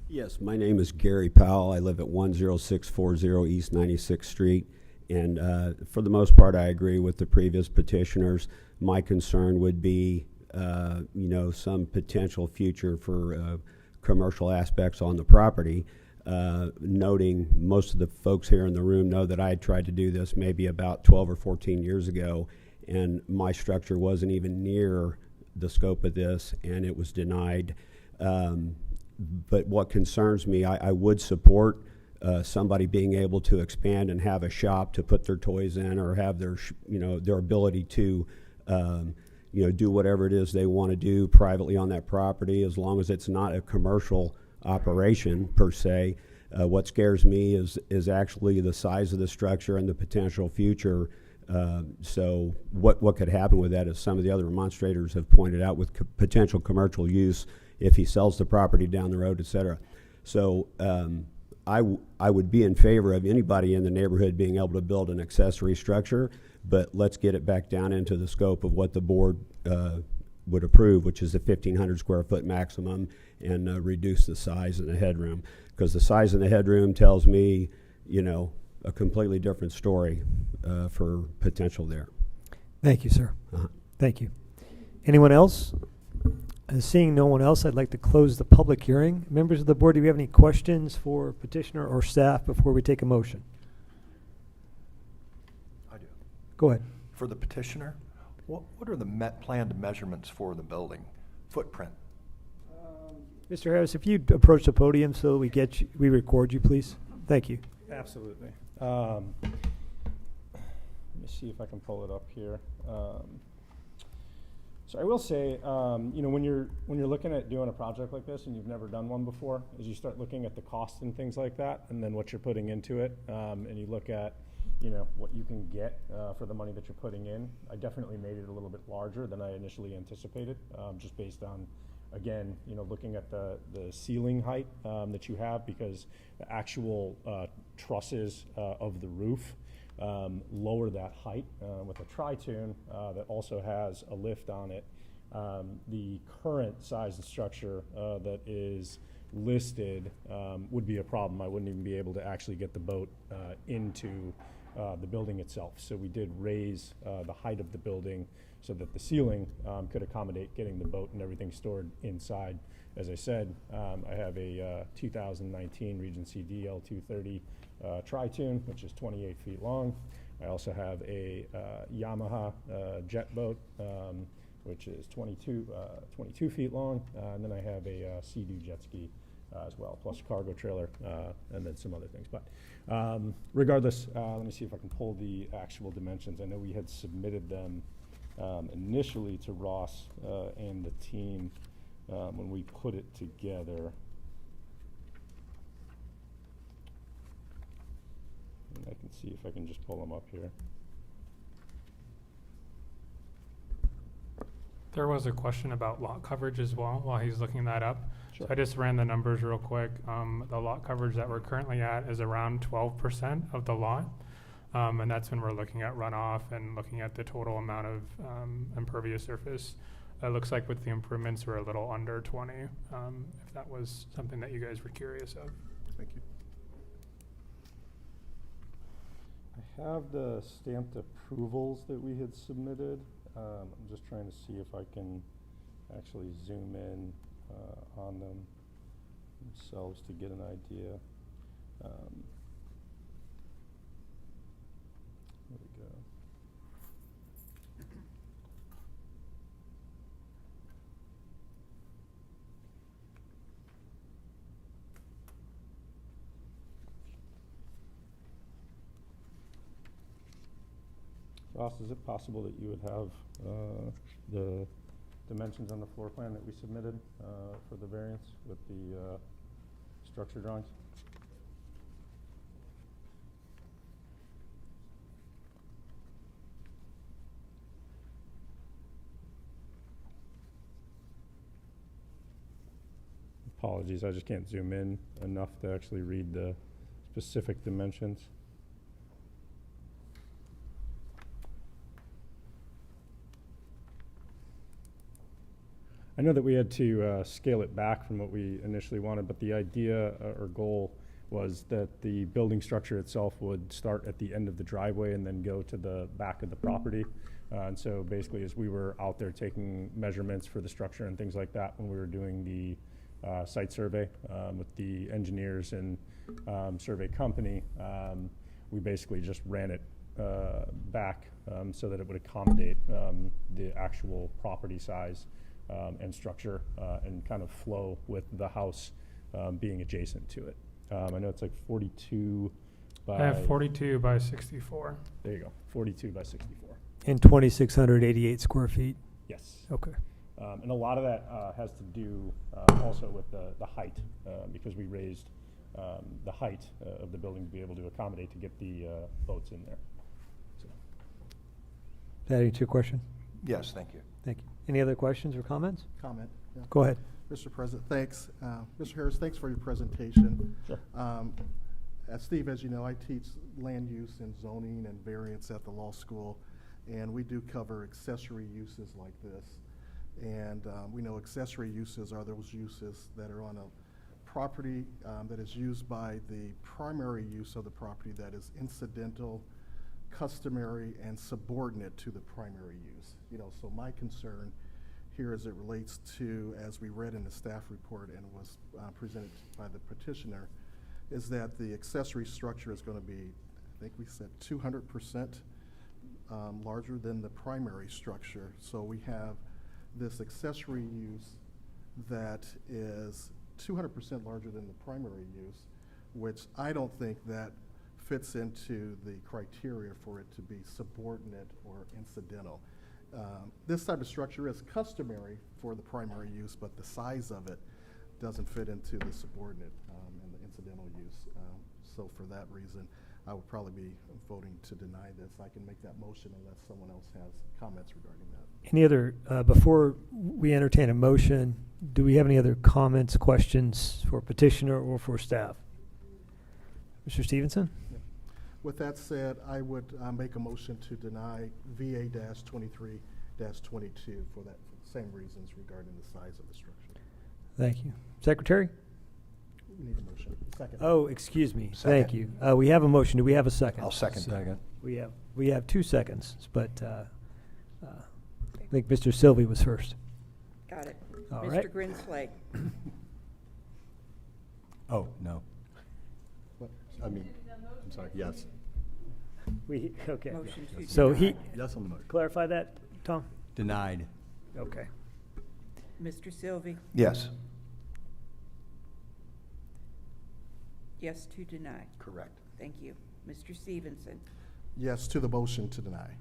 Yes, my name is Gary Powell. I live at 10640 East 96th Street. And for the most part, I agree with the previous petitioners. My concern would be, some potential future for commercial aspects on the property. Noting most of the folks here in the room know that I had tried to do this maybe about 12 or 14 years ago, and my structure wasn't even near the scope of this, and it was denied. But what concerns me, I would support somebody being able to expand and have a shop to put their toys in, or have their, their ability to, do whatever it is they want to do privately on that property, as long as it's not a commercial operation per se. What scares me is actually the size of the structure and the potential future. So what could happen with that, as some of the other demonstrators have pointed out, with potential commercial use if he sells the property down the road, et cetera. So I would be in favor of anybody in the neighborhood being able to build an accessory structure, but let's get it back down into the scope of what the board would approve, which is the 1,500 square foot maximum, and reduce the size and the headroom. Because the size and the headroom tells me, a completely different story for potential there. Thank you, sir. Thank you. Anyone else? Seeing no one else, I'd like to close the public hearing. Members of the board, do we have any questions for petitioner or staff before we take a motion? I do. Go ahead. For the petitioner, what are the planned measurements for the building footprint? Mr. Harris, if you'd approach the podium so we record you, please. Thank you. Absolutely. Let me see if I can pull it up here. So I will say, when you're looking at doing a project like this and you've never done one before, as you start looking at the costs and things like that, and then what you're putting into it, and you look at, what you can get for the money that you're putting in, I definitely made it a little bit larger than I initially anticipated, just based on, again, looking at the ceiling height that you have, because the actual trusses of the roof lower that height with a tri-tune that also has a lift on it. The current size and structure that is listed would be a problem. I wouldn't even be able to actually get the boat into the building itself. So we did raise the height of the building so that the ceiling could accommodate getting the boat and everything stored inside. As I said, I have a 2019 Regency DL230 tri-tune, which is 28 feet long. I also have a Yamaha jet boat, which is 22 feet long. And then I have a Sea-Doo jet ski as well, plus a cargo trailer, and then some other things. But regardless, let me see if I can pull the actual dimensions. I know we had submitted them initially to Ross and the team when we put it together. And I can see if I can just pull them up here. There was a question about lot coverage as well while he's looking that up. Sure. So I just ran the numbers real quick. The lot coverage that we're currently at is around 12% of the lot. And that's when we're looking at runoff and looking at the total amount of impervious surface. It looks like with the improvements, we're a little under 20, if that was something that you guys were curious of. Thank you. I have the stamped approvals that we had submitted. I'm just trying to see if I can actually zoom in on them themselves to get an idea. There we go. Ross, is it possible that you would have the dimensions on the floor plan that we submitted for the variance with the structure drawings? Apologies, I just can't zoom in enough to actually read the specific dimensions. I know that we had to scale it back from what we initially wanted, but the idea or goal was that the building structure itself would start at the end of the driveway and then go to the back of the property. And so basically, as we were out there taking measurements for the structure and things like that when we were doing the site survey with the engineers and survey company, we basically just ran it back so that it would accommodate the actual property size and structure and kind of flow with the house being adjacent to it. I know it's like 42 by... I have 42 by 64. There you go, 42 by 64. And 2,688 square feet. Yes. Okay. And a lot of that has to do also with the height, because we raised the height of the building to be able to accommodate to get the boats in there. So. That answer your question? Yes, thank you. Thank you. Any other questions or comments? Comment? Yeah. Go ahead. Mr. President, thanks. Mr. Harris, thanks for your presentation. Sure. Steve, as you know, I teach land use and zoning and variance at the law school, and we do cover accessory uses like this. And we know accessory uses are those uses that are on a property that is used by the primary use of the property that is incidental, customary, and subordinate to the primary use. So my concern here as it relates to, as we read in the staff report and was presented by the petitioner, is that the accessory structure is going to be, I think we said 200% larger than the primary structure. So we have this accessory use that is 200% larger than the primary use, which I don't think that fits into the criteria for it to be subordinate or incidental. This type of structure is customary for the primary use, but the size of it doesn't fit into the subordinate and the incidental use. So for that reason, I would probably be voting to deny this. I can make that motion unless someone else has comments regarding that. Any other, before we entertain a motion, do we have any other comments, questions for petitioner or for staff? Mr. Stevenson? With that said, I would make a motion to deny VA-23-22 for that for the same reasons regarding the size of the structure. Thank you. Secretary? We need a motion. Second. Oh, excuse me. Second. Thank you. We have a motion. Do we have a second? I'll second. Second. We have 2 seconds, but I think Mr. Sylvie was first. Got it. All Mr. right. Grinsley. Oh, no. What? I mean, I'm sorry, yes. Okay. Motion to So deny. Yes on the motion. clarify that, Tom? Denied. Okay. Mr. Sylvie. Yes. Yes to deny. Correct. Thank you. Mr. Stevenson. Yes to the motion to deny.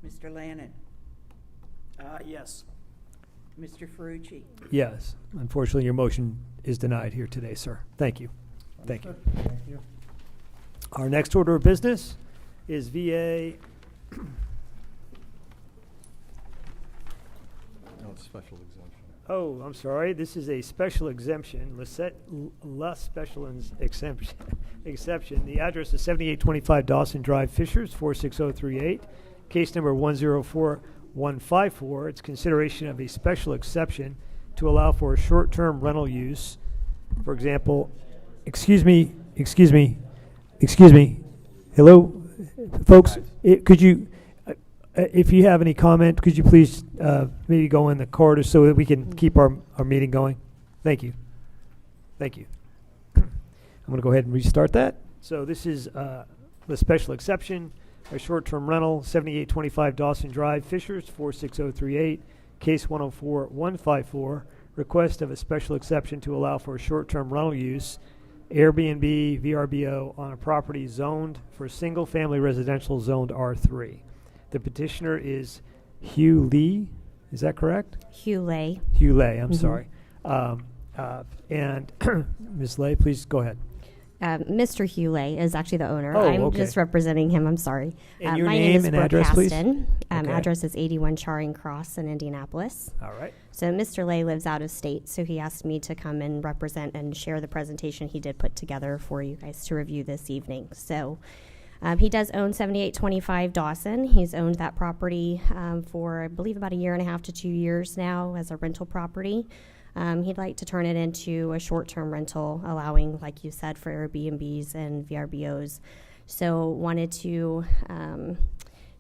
Mr. Lannon. Yes. Mr. Ferrucci. Yes. Unfortunately, your motion is denied here today, sir. Thank you. Thank you. Thank you. Our next order of business is VA. No, it's special exemption. Oh, I'm sorry. This is a special exemption, less special exemption. Exception. The address is 7825 Dawson Drive, Fishers, 46038. Case number 104154. It's consideration of a special exception to allow for a short-term rental use. For example, excuse me. Hello, folks. Could you, if you have any comment, could you please maybe go in the corridor so that we can keep our meeting going? Thank you. Thank you. I'm going to go ahead and restart that. So this is the special exception, a short-term rental, 7825 Dawson Drive, Fishers, 46038, case 104154, request of a special exception to allow for short-term rental use, Airbnb, VRBO, on a property zoned for single-family residential, zoned R3. The petitioner is Hugh Lee. Is that correct? Hugh Lay. Hugh Lay, I'm Mhm. sorry. And Ms. Lay, please go ahead. Mr. Hugh Lay is actually the owner. Oh, I'm okay. just representing him. I'm sorry. And your my name is and Brooke address, please? Haston. Okay. Address is 81 Charing Cross in Indianapolis. All right. So Mr. Lay lives out of state, so he asked me to come and represent and share the presentation he did put together for you guys to review this evening. So he does own 7825 Dawson. He's owned that property for, I believe, about 1.5 to 2 years now as a rental property. He'd like to turn it into a short-term rental, allowing, like you said, for Airbnbs and VRBOs. So wanted to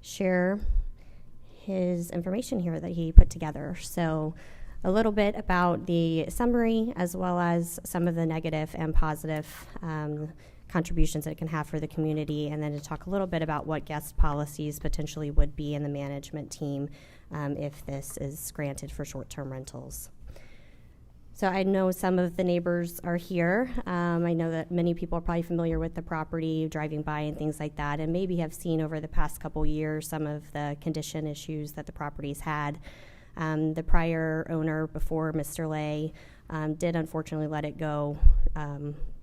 share his information here that he put together. So a little bit about the summary, as well as some of the negative and positive contributions that it can have for the community, and then to talk a little bit about what guest policies potentially would be in the management team if this is granted for short-term rentals. So I know some of the neighbors are here. I know that many people are probably familiar with the property, driving by and things like that, and maybe have seen over the past couple years some of the condition issues that the property's had. The prior owner before Mr. Lay did unfortunately let it go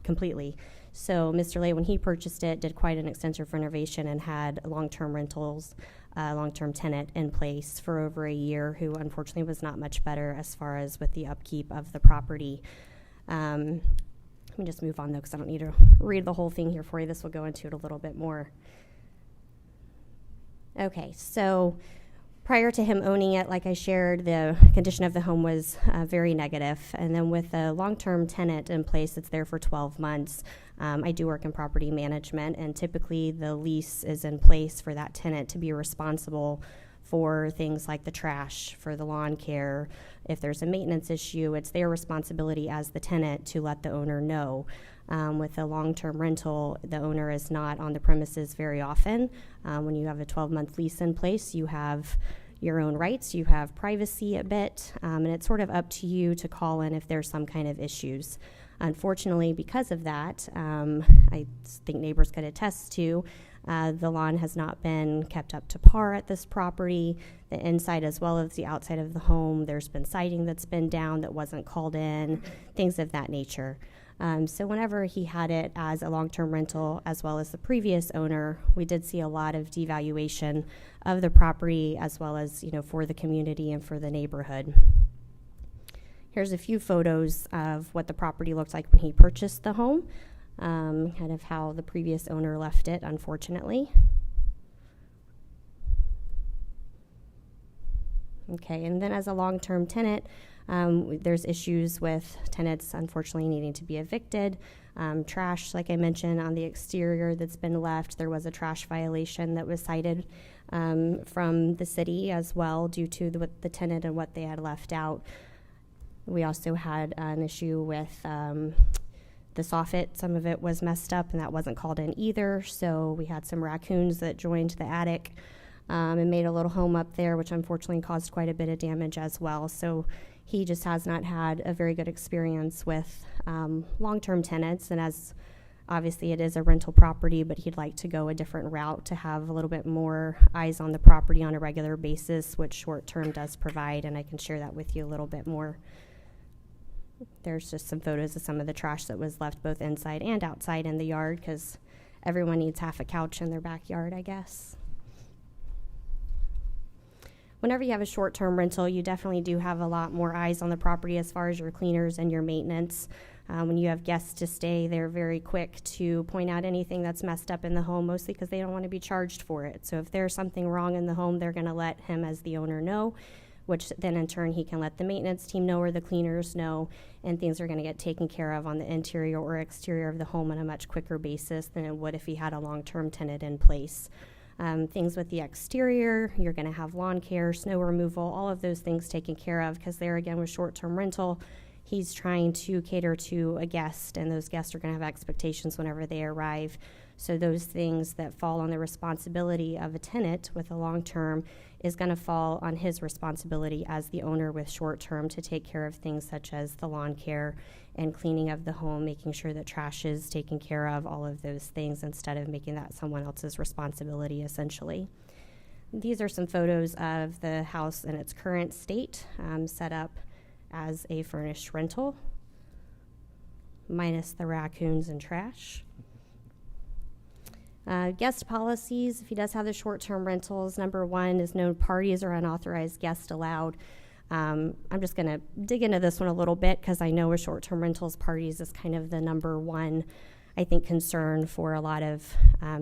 completely. So Mr. Lay, when he purchased it, did quite an extensive renovation and had long-term rentals, long-term tenant in place for over a year, who unfortunately was not much better as far as with the upkeep of the property. Let me just move on though, because I don't need to read the whole thing here for you. This will go into it a little bit more. Okay, so prior to him owning it, like I shared, the condition of the home was very negative. And then with a long-term tenant in place that's there for 12 months, I do work in property management, and typically the lease is in place for that tenant to be responsible for things like the trash, for the lawn care. If there's a maintenance issue, it's their responsibility as the tenant to let the owner know. With a long-term rental, the owner is not on the premises very often. When you have a 12-month lease in place, you have your own rights, you have privacy a bit, and it's sort of up to you to call in if there's some kind of issues. Unfortunately, because of that, I think neighbors could attest to, The lawn has not been kept up to par at this property. The inside as well as the outside of the home, there's been siding that's been down that wasn't called in, things of that nature. So whenever he had it as a long-term rental, as well as the previous owner, we did see a lot of devaluation of the property, as well as, for the community and for the neighborhood. Here's a few photos of what the property looked like when he purchased the home, kind of how the previous owner left it, unfortunately. Okay, and then as a long-term tenant, there's issues with tenants unfortunately needing to be evicted. Trash, like I mentioned, on the exterior that's been left. There was a trash violation that was cited from the city as well due to the tenant and what they had left out. We also had an issue with the soffit. Some of it was messed up and that wasn't called in either. So we had some raccoons that joined the attic and made a little home up there, which unfortunately caused quite a bit of damage as well. So he just has not had a very good experience with long-term tenants. And as obviously it is a rental property, but he'd like to go a different route to have a little bit more eyes on the property on a regular basis, which short-term does provide. And I can share that with you a little bit more. There's just some photos of some of the trash that was left both inside and outside in the yard, because everyone needs half a couch in their backyard, I guess. Whenever you have a short-term rental, you definitely do have a lot more eyes on the property as far as your cleaners and your maintenance. When you have guests to stay, they're very quick to point out anything that's messed up in the home, mostly because they don't want to be charged for it. So if there's something wrong in the home, they're going to let him as the owner know, which then in turn he can let the maintenance team know or the cleaners know, and things are going to get taken care of on the interior or exterior of the home on a much quicker basis than it would if he had a long-term tenant in place. Things with the exterior, you're going to have lawn care, snow removal, all of those things taken care of, because there again with short-term rental, he's trying to cater to a guest, and those guests are going to have expectations whenever they arrive. So those things that fall on the responsibility of a tenant with a long-term is going to fall on his responsibility as the owner with short-term to take care of things such as the lawn care and cleaning of the home, making sure that trash is taken care of, all of those things, instead of making that someone else's responsibility, essentially. These are some photos of the house in its current state, set up as a furnished rental, minus the raccoons and trash. Guest policies, if he does have the short-term rentals, number one is no parties or unauthorized guests allowed. I'm just going to dig into this one a little bit, because I know with short-term rentals, parties is kind of the number one, I think, concern for a lot of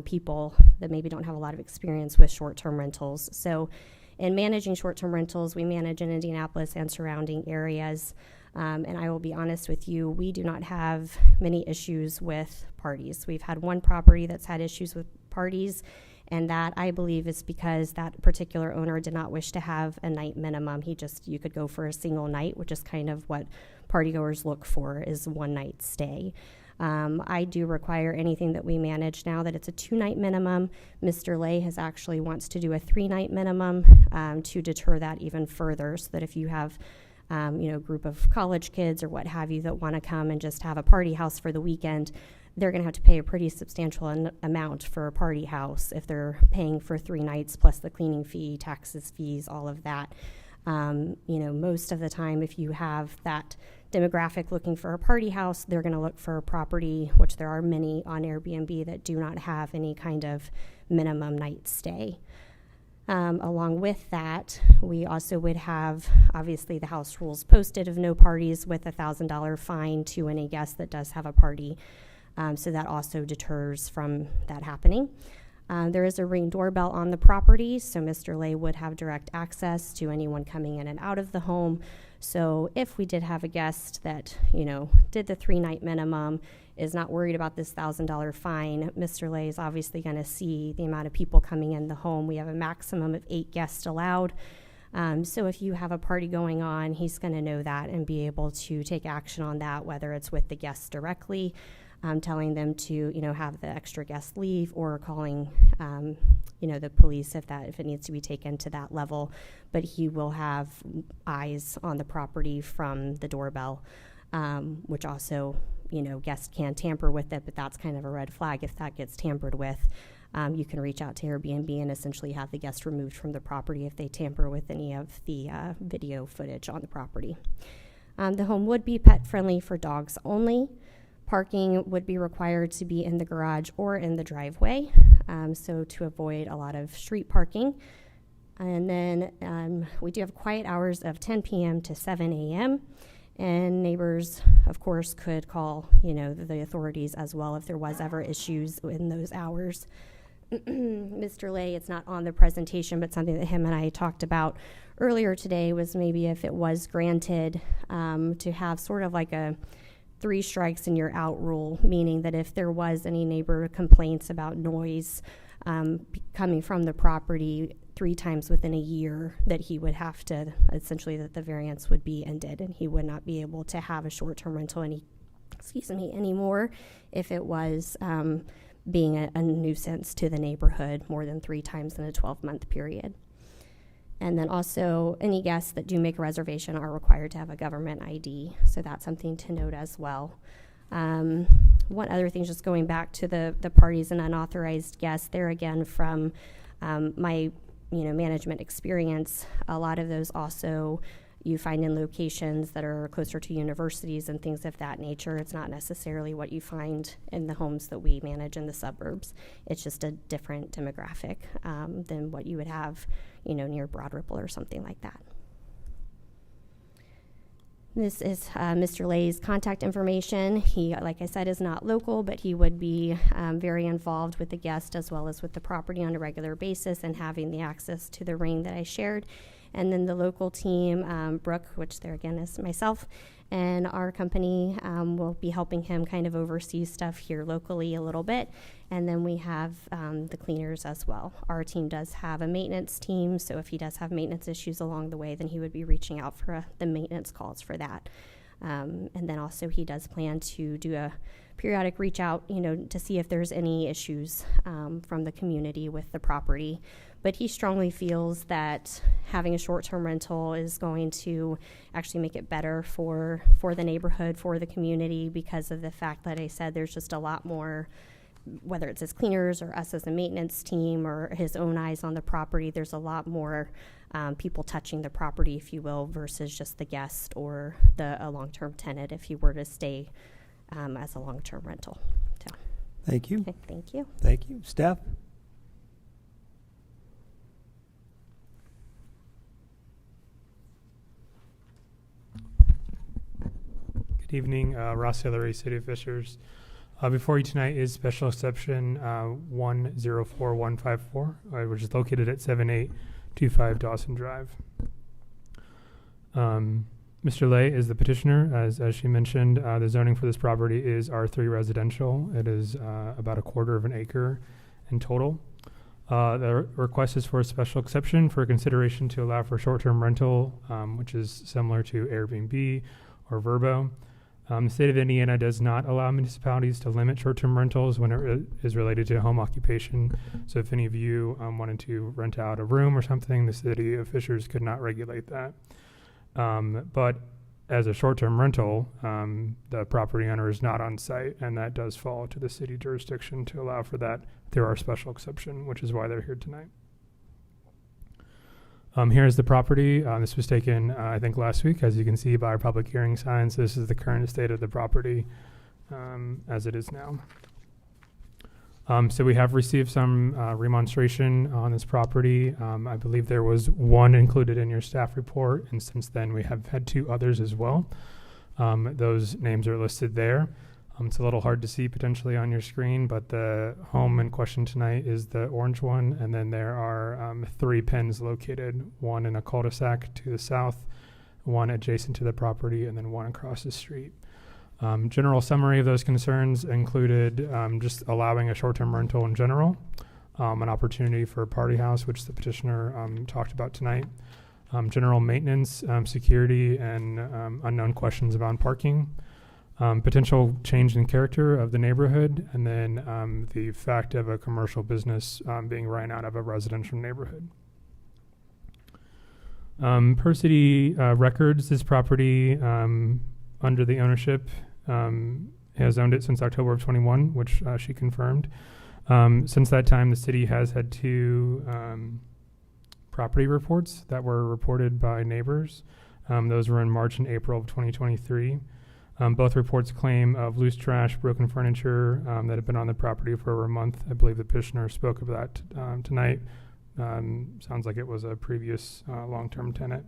people that maybe don't have a lot of experience with short-term rentals. So in managing short-term rentals, we manage in Indianapolis and surrounding areas. And I will be honest with you, we do not have many issues with parties. We've had one property that's had issues with parties, and that, I believe, is because that particular owner did not wish to have a night minimum. You could go for a single night, which is kind of what partygoers look for, is one night stay. I do require anything that we manage now that it's a 2-night minimum. Mr. Lay has actually wants to do a 3-night minimum to deter that even further, so that if you have a group of college kids or what have you that want to come and just have a party house for the weekend, they're going to have to pay a pretty substantial amount for a party house if they're paying for 3 nights plus the cleaning fee, taxes, fees, all of that. Most of the time, if you have that demographic looking for a party house, they're going to look for a property, which there are many on Airbnb that do not have any kind of minimum night stay. Along with that, we also would have, obviously, the house rules posted of no parties with a $1,000 fine to any guest that does have a party. So that also deters from that happening. There is a Ring doorbell on the property, so Mr. Lay would have direct access to anyone coming in and out of the home. So if we did have a guest that, did the 3-night minimum, is not worried about this $1,000 fine, Mr. Lay is obviously going to see the amount of people coming in the home. We have a maximum of 8 guests allowed. So if you have a party going on, he's going to know that and be able to take action on that, whether it's with the guests directly, telling them to, have the extra guests leave, or calling, the police if it needs to be taken to that level. But he will have eyes on the property from the doorbell, which also guests can tamper with it, but that's kind of a red flag. If that gets tampered with, you can reach out to Airbnb and essentially have the guest removed from the property if they tamper with any of the video footage on the property. The home would be pet friendly for dogs only. Parking would be required to be in the garage or in the driveway, so to avoid a lot of street parking. And then we do have quiet hours of 10 p.m. to 7 a.m. And neighbors, of course, could call, the authorities as well if there was ever issues in those hours. Mr. Lay, it's not on the presentation, but something that him and I talked about earlier today was maybe if it was granted to have sort of like a 3 strikes and you're out rule, meaning that if there was any neighbor complaints about noise coming from the property 3 times within a year, that he would have to, essentially that the variance would be ended and he would not be able to have a short-term rental anymore if it was being a nuisance to the neighborhood more than 3 times in a 12-month period. And then also, any guests that do make a reservation are required to have a government ID, so that's something to note as well. One other thing, just going back to the parties and unauthorized guests, there again from my management experience, a lot of those also you find in locations that are closer to universities and things of that nature. It's not necessarily what you find in the homes that we manage in the suburbs. It's just a different demographic than what you would have, near Broad Ripple or something like that. This is Mr. Lay's contact information. He, like I said, is not local, but he would be very involved with the guest as well as with the property on a regular basis and having the access to the ring that I shared. And then the local team, Brooke, which there again is myself, and our company will be helping him kind of oversee stuff here locally a little bit. And then we have the cleaners as well. Our team does have a maintenance team, so if he does have maintenance issues along the way, then he would be reaching out for the maintenance calls for that. And then also he does plan to do a periodic reach out, to see if there's any issues from the community with the property. But he strongly feels that having a short-term rental is going to actually make it better for the neighborhood, for the community, because of the fact that I said there's just a lot more, whether it's his cleaners or us as a maintenance team or his own eyes on the property, there's a lot more people touching the property, if you will, versus just the guest or a long-term tenant if he were to stay as a long-term rental. So. Thank you. Okay, thank you. Thank you. Steph? Good evening, Ross Hillary, City of Fishers. Before you tonight is special exception 104154, which is located at 7825 Dawson Drive. Mr. Lay is the petitioner. As she mentioned, the zoning for this property is R3 residential. It is about 1/4 acre in total. The request is for a special exception for consideration to allow for short-term rental, which is similar to Airbnb or Vrbo. The state of Indiana does not allow municipalities to limit short-term rentals when it is related to home occupation. So if any of you wanted to rent out a room or something, the city of Fishers could not regulate that. But as a short-term rental, the property owner is not on site, and that does fall to the city jurisdiction to allow for that through our special exception, which is why they're here tonight. Here's the property. This was taken, I think, last week, as you can see by our public hearing signs. This is the current state of the property as it is now. So we have received some remonstration on this property. I believe there was one included in your staff report, and since then we have had 2 others as well. Those names are listed there. It's a little hard to see potentially on your screen, but the home in question tonight is the orange one, and then there are 3 pens located, one in a cul-de-sac to the south, one adjacent to the property, and then one across the street. General summary of those concerns included just allowing a short-term rental in general, an opportunity for a party house, which the petitioner talked about tonight, general maintenance, security, and unknown questions about parking, potential change in character of the neighborhood, and then the fact of a commercial business being ran out of a residential neighborhood. Per city records, this property under the ownership has owned it since October of 21, which she confirmed. Since that time, the city has had two property reports that were reported by neighbors. Those were in March and April of 2023. Both reports claim of loose trash, broken furniture that had been on the property for over a month. I believe the petitioner spoke of that tonight. Sounds like it was a previous long-term tenant.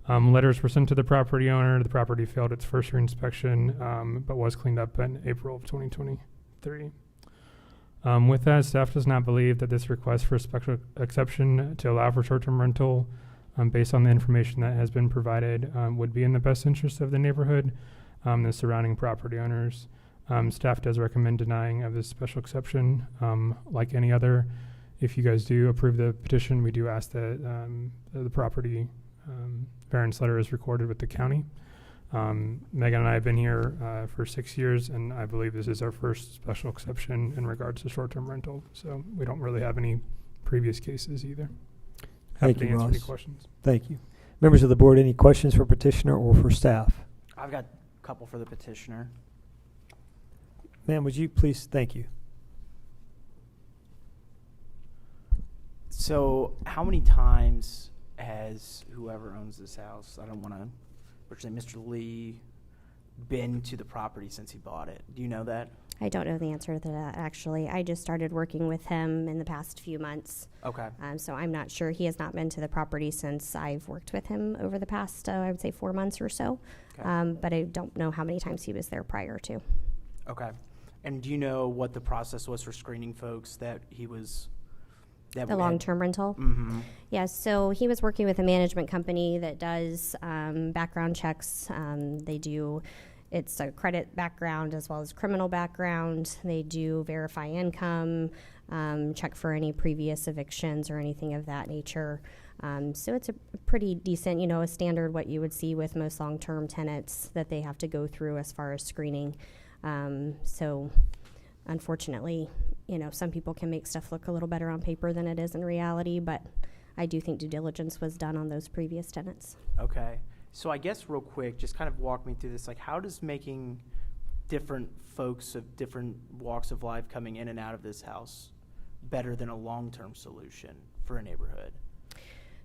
Letters were sent to the property owner. The property failed its first reinspection, but was cleaned up in April of 2023. With that, staff does not believe that this request for a special exception to allow for short-term rental, based on the information that has been provided, would be in the best interest of the neighborhood, the surrounding property owners. Staff does recommend denying of this special exception. Like any other, if you guys do approve the petition, we do ask that the property variance letter is recorded with the county. Megan and I have been here for 6 years, and I believe this is our first special exception in regards to short-term rental. So we don't really have any previous cases either. Happy Thank to you, answer any Ross. questions. Thank you. Members of the board, any questions for petitioner or for staff? I've got a couple for the petitioner. Ma'am, would you please? Thank you. So how many times has whoever owns this house, I don't want to, Mr. Lee, been to the property since he bought it? Do you know that? I don't know the answer to that, actually. I just started working with him in the past few months. Okay. So I'm not sure. He has not been to the property since I've worked with him over the past, I would say, 4 months or so. Okay. But I don't know how many times he was there prior to. Okay. And do you know what the process was for screening folks that he was... The long-term rental? Mm-hmm. Yeah, so he was working with a management company that does background checks. They do, it's a credit background as well as criminal background. They do verify income, check for any previous evictions or anything of that nature. So it's a pretty decent, a standard what you would see with most long-term tenants that they have to go through as far as screening. So unfortunately, some people can make stuff look a little better on paper than it is in reality, but I do think due diligence was done on those previous tenants. Okay. So I guess real quick, just kind of walk me through this. Like, how does making different folks of different walks of life coming in and out of this house better than a long-term solution for a neighborhood?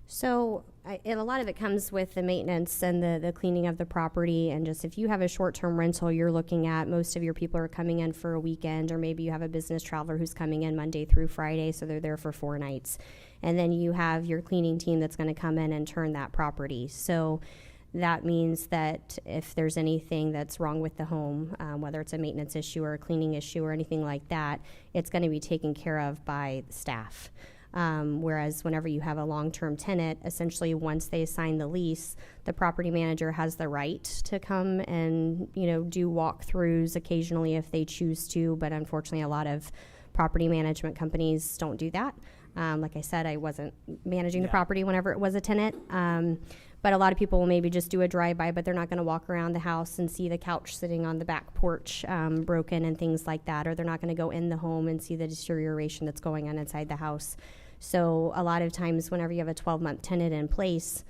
So a lot of it comes with the maintenance and the cleaning of the property, and just if you have a short-term rental, you're looking at most of your people are coming in for a weekend, or maybe you have a business traveler who's coming in Monday through Friday, so they're there for 4 nights. And then you have your cleaning team that's going to come in and turn that property. So that means that if there's anything that's wrong with the home, whether it's a maintenance issue or a cleaning issue or anything like that, it's going to be taken care of by the staff. Whereas whenever you have a long-term tenant, essentially once they sign the lease, the property manager has the right to come and, do walkthroughs occasionally if they choose to, but unfortunately a lot of property management companies don't do that. Like I said, I wasn't managing the property whenever it was a tenant. But a lot of people will maybe just do a drive-by, but they're not going to walk around the house and see the couch sitting on the back porch broken and things like that, or they're not going to go in the home and see the deterioration that's going on inside the house. So a lot of times whenever you have a 12-month tenant in place,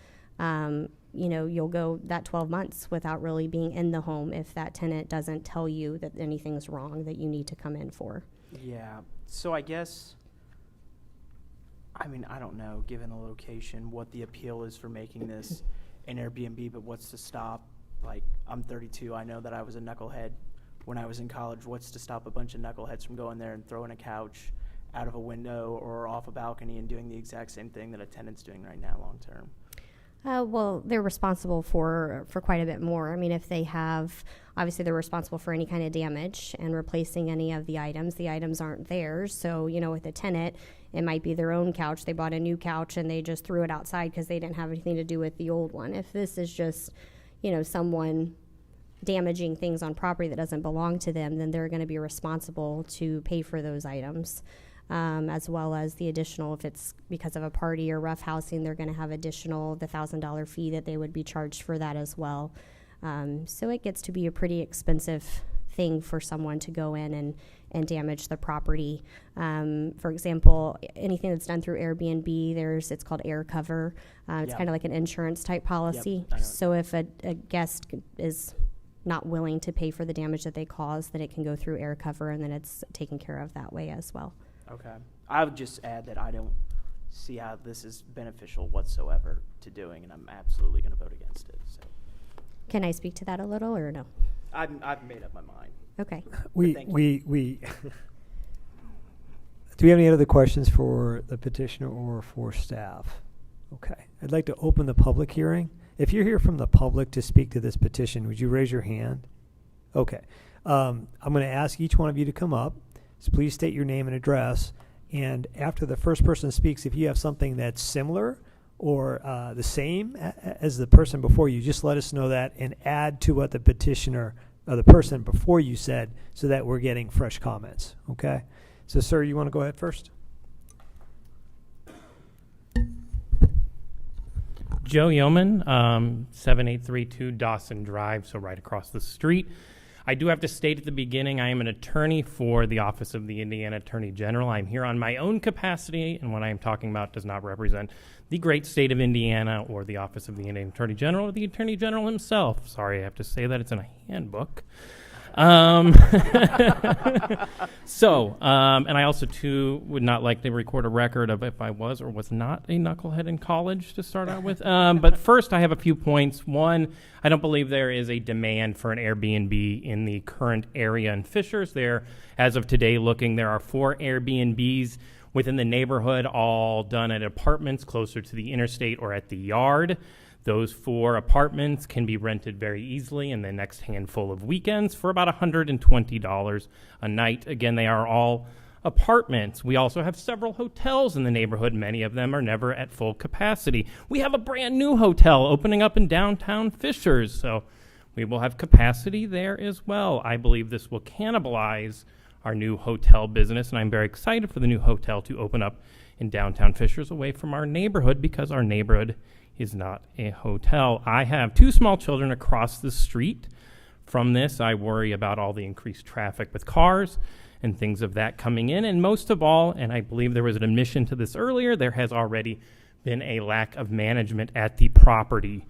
you'll go that 12 months without really being in the home if that tenant doesn't tell you that anything's wrong that you need to come in for. Yeah. So I guess, I don't know, given the location, what the appeal is for making this an Airbnb, but what's to stop, I'm 32, I know that I was a knucklehead when I was in college. What's to stop a bunch of knuckleheads from going there and throwing a couch out of a window or off a balcony and doing the exact same thing that a tenant's doing right now long term? Well, they're responsible for quite a bit more. If they have, obviously they're responsible for any kind of damage and replacing any of the items. The items aren't theirs. So, with a tenant, it might be their own couch. They bought a new couch and they just threw it outside because they didn't have anything to do with the old one. If this is just, someone damaging things on property that doesn't belong to them, then they're going to be responsible to pay for those items. As well as the additional, if it's because of a party or rough housing, they're going to have the $1,000 fee that they would be charged for that as well. So it gets to be a pretty expensive thing for someone to go in and damage the property. For example, anything that's done through Airbnb, it's called air cover. It's kind of like an insurance type policy. Yep, so if a guest is not willing to pay for the damage that they cause, then it can go through air cover, and then it's taken care of that way as well. Okay. I would just add that I don't see how this is beneficial whatsoever to doing, and I'm absolutely going to vote against it. So Can I speak to that a little, or no? I've made up my mind. Okay. We Thank you. we do we have any other questions for the petitioner or for staff? Okay. I'd like to open the public hearing. If you're here from the public to speak to this petition, would you raise your hand? Okay. I'm going to ask each one of you to come up. So please state your name and address. And after the first person speaks, if you have something that's similar or the same as the person before you, just let us know that and add to what the petitioner or the person before you said so that we're getting fresh comments. Okay? So, sir, you want to go ahead first? Joe Yeoman, 7832 Dawson Drive, so right across the street. I do have to state at the beginning, I am an attorney for the Office of the Indiana Attorney General. I'm here on my own capacity, and what I am talking about does not represent the great state of Indiana or the Office of the Indiana Attorney General or the Attorney General himself. Sorry, I have to say that. It's in a handbook. And I also, too, would not like to record a record of if I was or was not a knucklehead in college to start out with. But first, I have a few points. One, I don't believe there is a demand for an Airbnb in the current area in Fishers. There, as of today, there are 4 Airbnbs within the neighborhood, all done at apartments closer to the interstate or at the yard. Those 4 apartments can be rented very easily in the next handful of weekends for about $120 a night. Again, they are all apartments. We also have several hotels in the neighborhood. Many of them are never at full capacity. We have a brand new hotel opening up in downtown Fishers, so we will have capacity there as well. I believe this will cannibalize our new hotel business, and I'm very excited for the new hotel to open up in downtown Fishers away from our neighborhood because our neighborhood is not a hotel. I have 2 small children across the street from this. I worry about all the increased traffic with cars and things of that coming in. And most of all, and I believe there was an admission to this earlier, there has already been a lack of management at the property.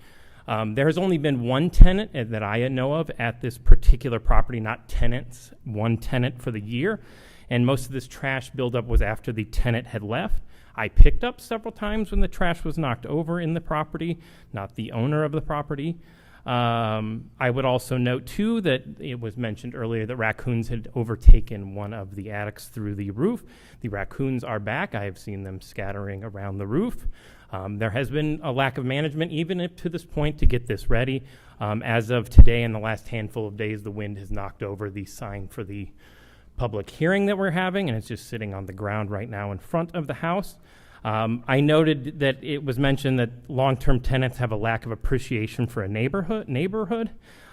There has only been one tenant that I know of at this particular property, not tenants, one tenant for the year. And most of this trash buildup was after the tenant had left. I picked up several times when the trash was knocked over in the property, not the owner of the property. I would also note, too, that it was mentioned earlier that raccoons had overtaken one of the attics through the roof. The raccoons are back. I have seen them scattering around the roof. There has been a lack of management, even up to this point, to get this ready. As of today, in the last handful of days, the wind has knocked over the sign for the public hearing that we're having, and it's just sitting on the ground right now in front of the house. I noted that it was mentioned that long-term tenants have a lack of appreciation for a neighborhood.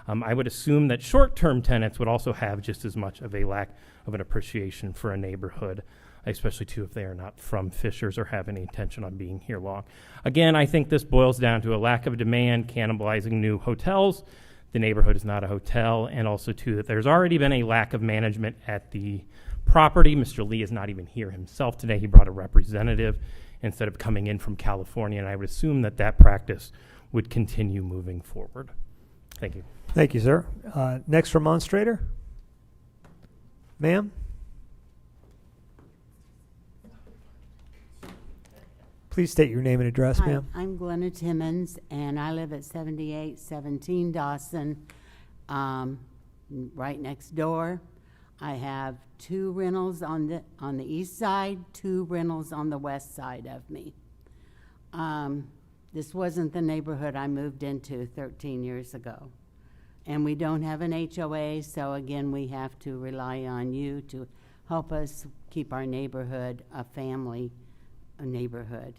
I would assume that short-term tenants would also have just as much of a lack of an appreciation for a neighborhood, especially too if they are not from Fishers or have any intention on being here long. Again, I think this boils down to a lack of demand, cannibalizing new hotels. The neighborhood is not a hotel, and also too that there's already been a lack of management at the property. Mr. Lee is not even here himself today. He brought a representative instead of coming in from California, and I would assume that that practice would continue moving forward. Thank you. Thank you, sir. Next remonstrator. Ma'am? Please state your name and address, Hi, ma'am. I'm Glenna Timmons, and I live at 7817 Dawson, right next door. I have 2 rentals on the east side, 2 rentals on the west side of me. This wasn't the neighborhood I moved into 13 years ago. And we don't have an HOA, so again, we have to rely on you to help us keep our neighborhood a family neighborhood.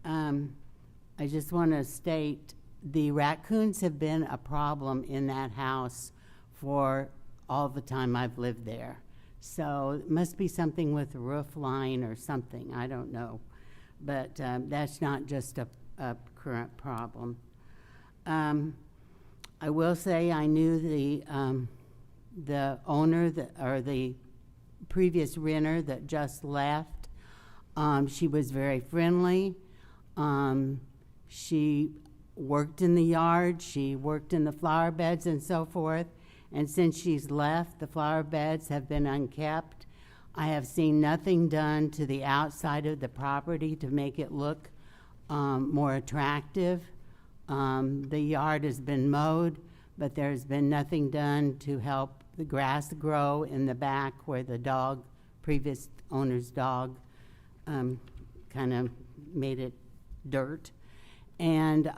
I just want to state the raccoons have been a problem in that house for all the time I've lived there. So it must be something with the roof line or something, I don't know. But that's not just a current problem. I will say I knew the owner or the previous renter that just left. She was very friendly. She worked in the yard, she worked in the flower beds and so forth. And since she's left, the flower beds have been unkept. I have seen nothing done to the outside of the property to make it look more attractive. The yard has been mowed, but there's been nothing done to help the grass grow in the back where the dog, previous owner's dog, kind of made it dirt. And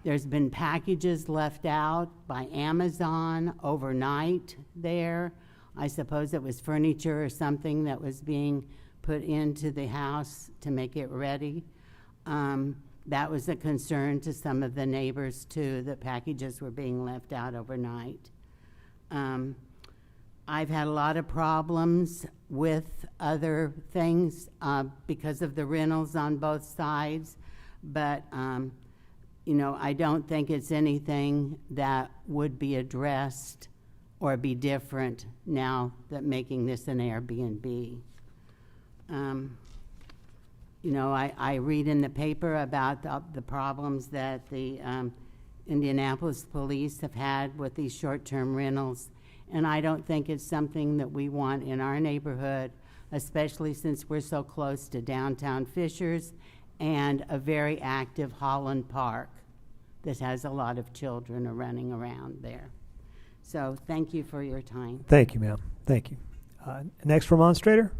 there's been packages left out by Amazon overnight there. I suppose it was furniture or something that was being put into the house to make it ready. That was a concern to some of the neighbors too, that packages were being left out overnight. I've had a lot of problems with other things because of the rentals on both sides, but you know, I don't think it's anything that would be addressed or be different now that making this an Airbnb. You know, I read in the paper about the problems that the Indianapolis police have had with these short-term rentals, and I don't think it's something that we want in our neighborhood, especially since we're so close to downtown Fishers and a very active Holland Park that has a lot of children running around there. So thank you for your time. Thank you, ma'am. Thank you. Next remonstrator.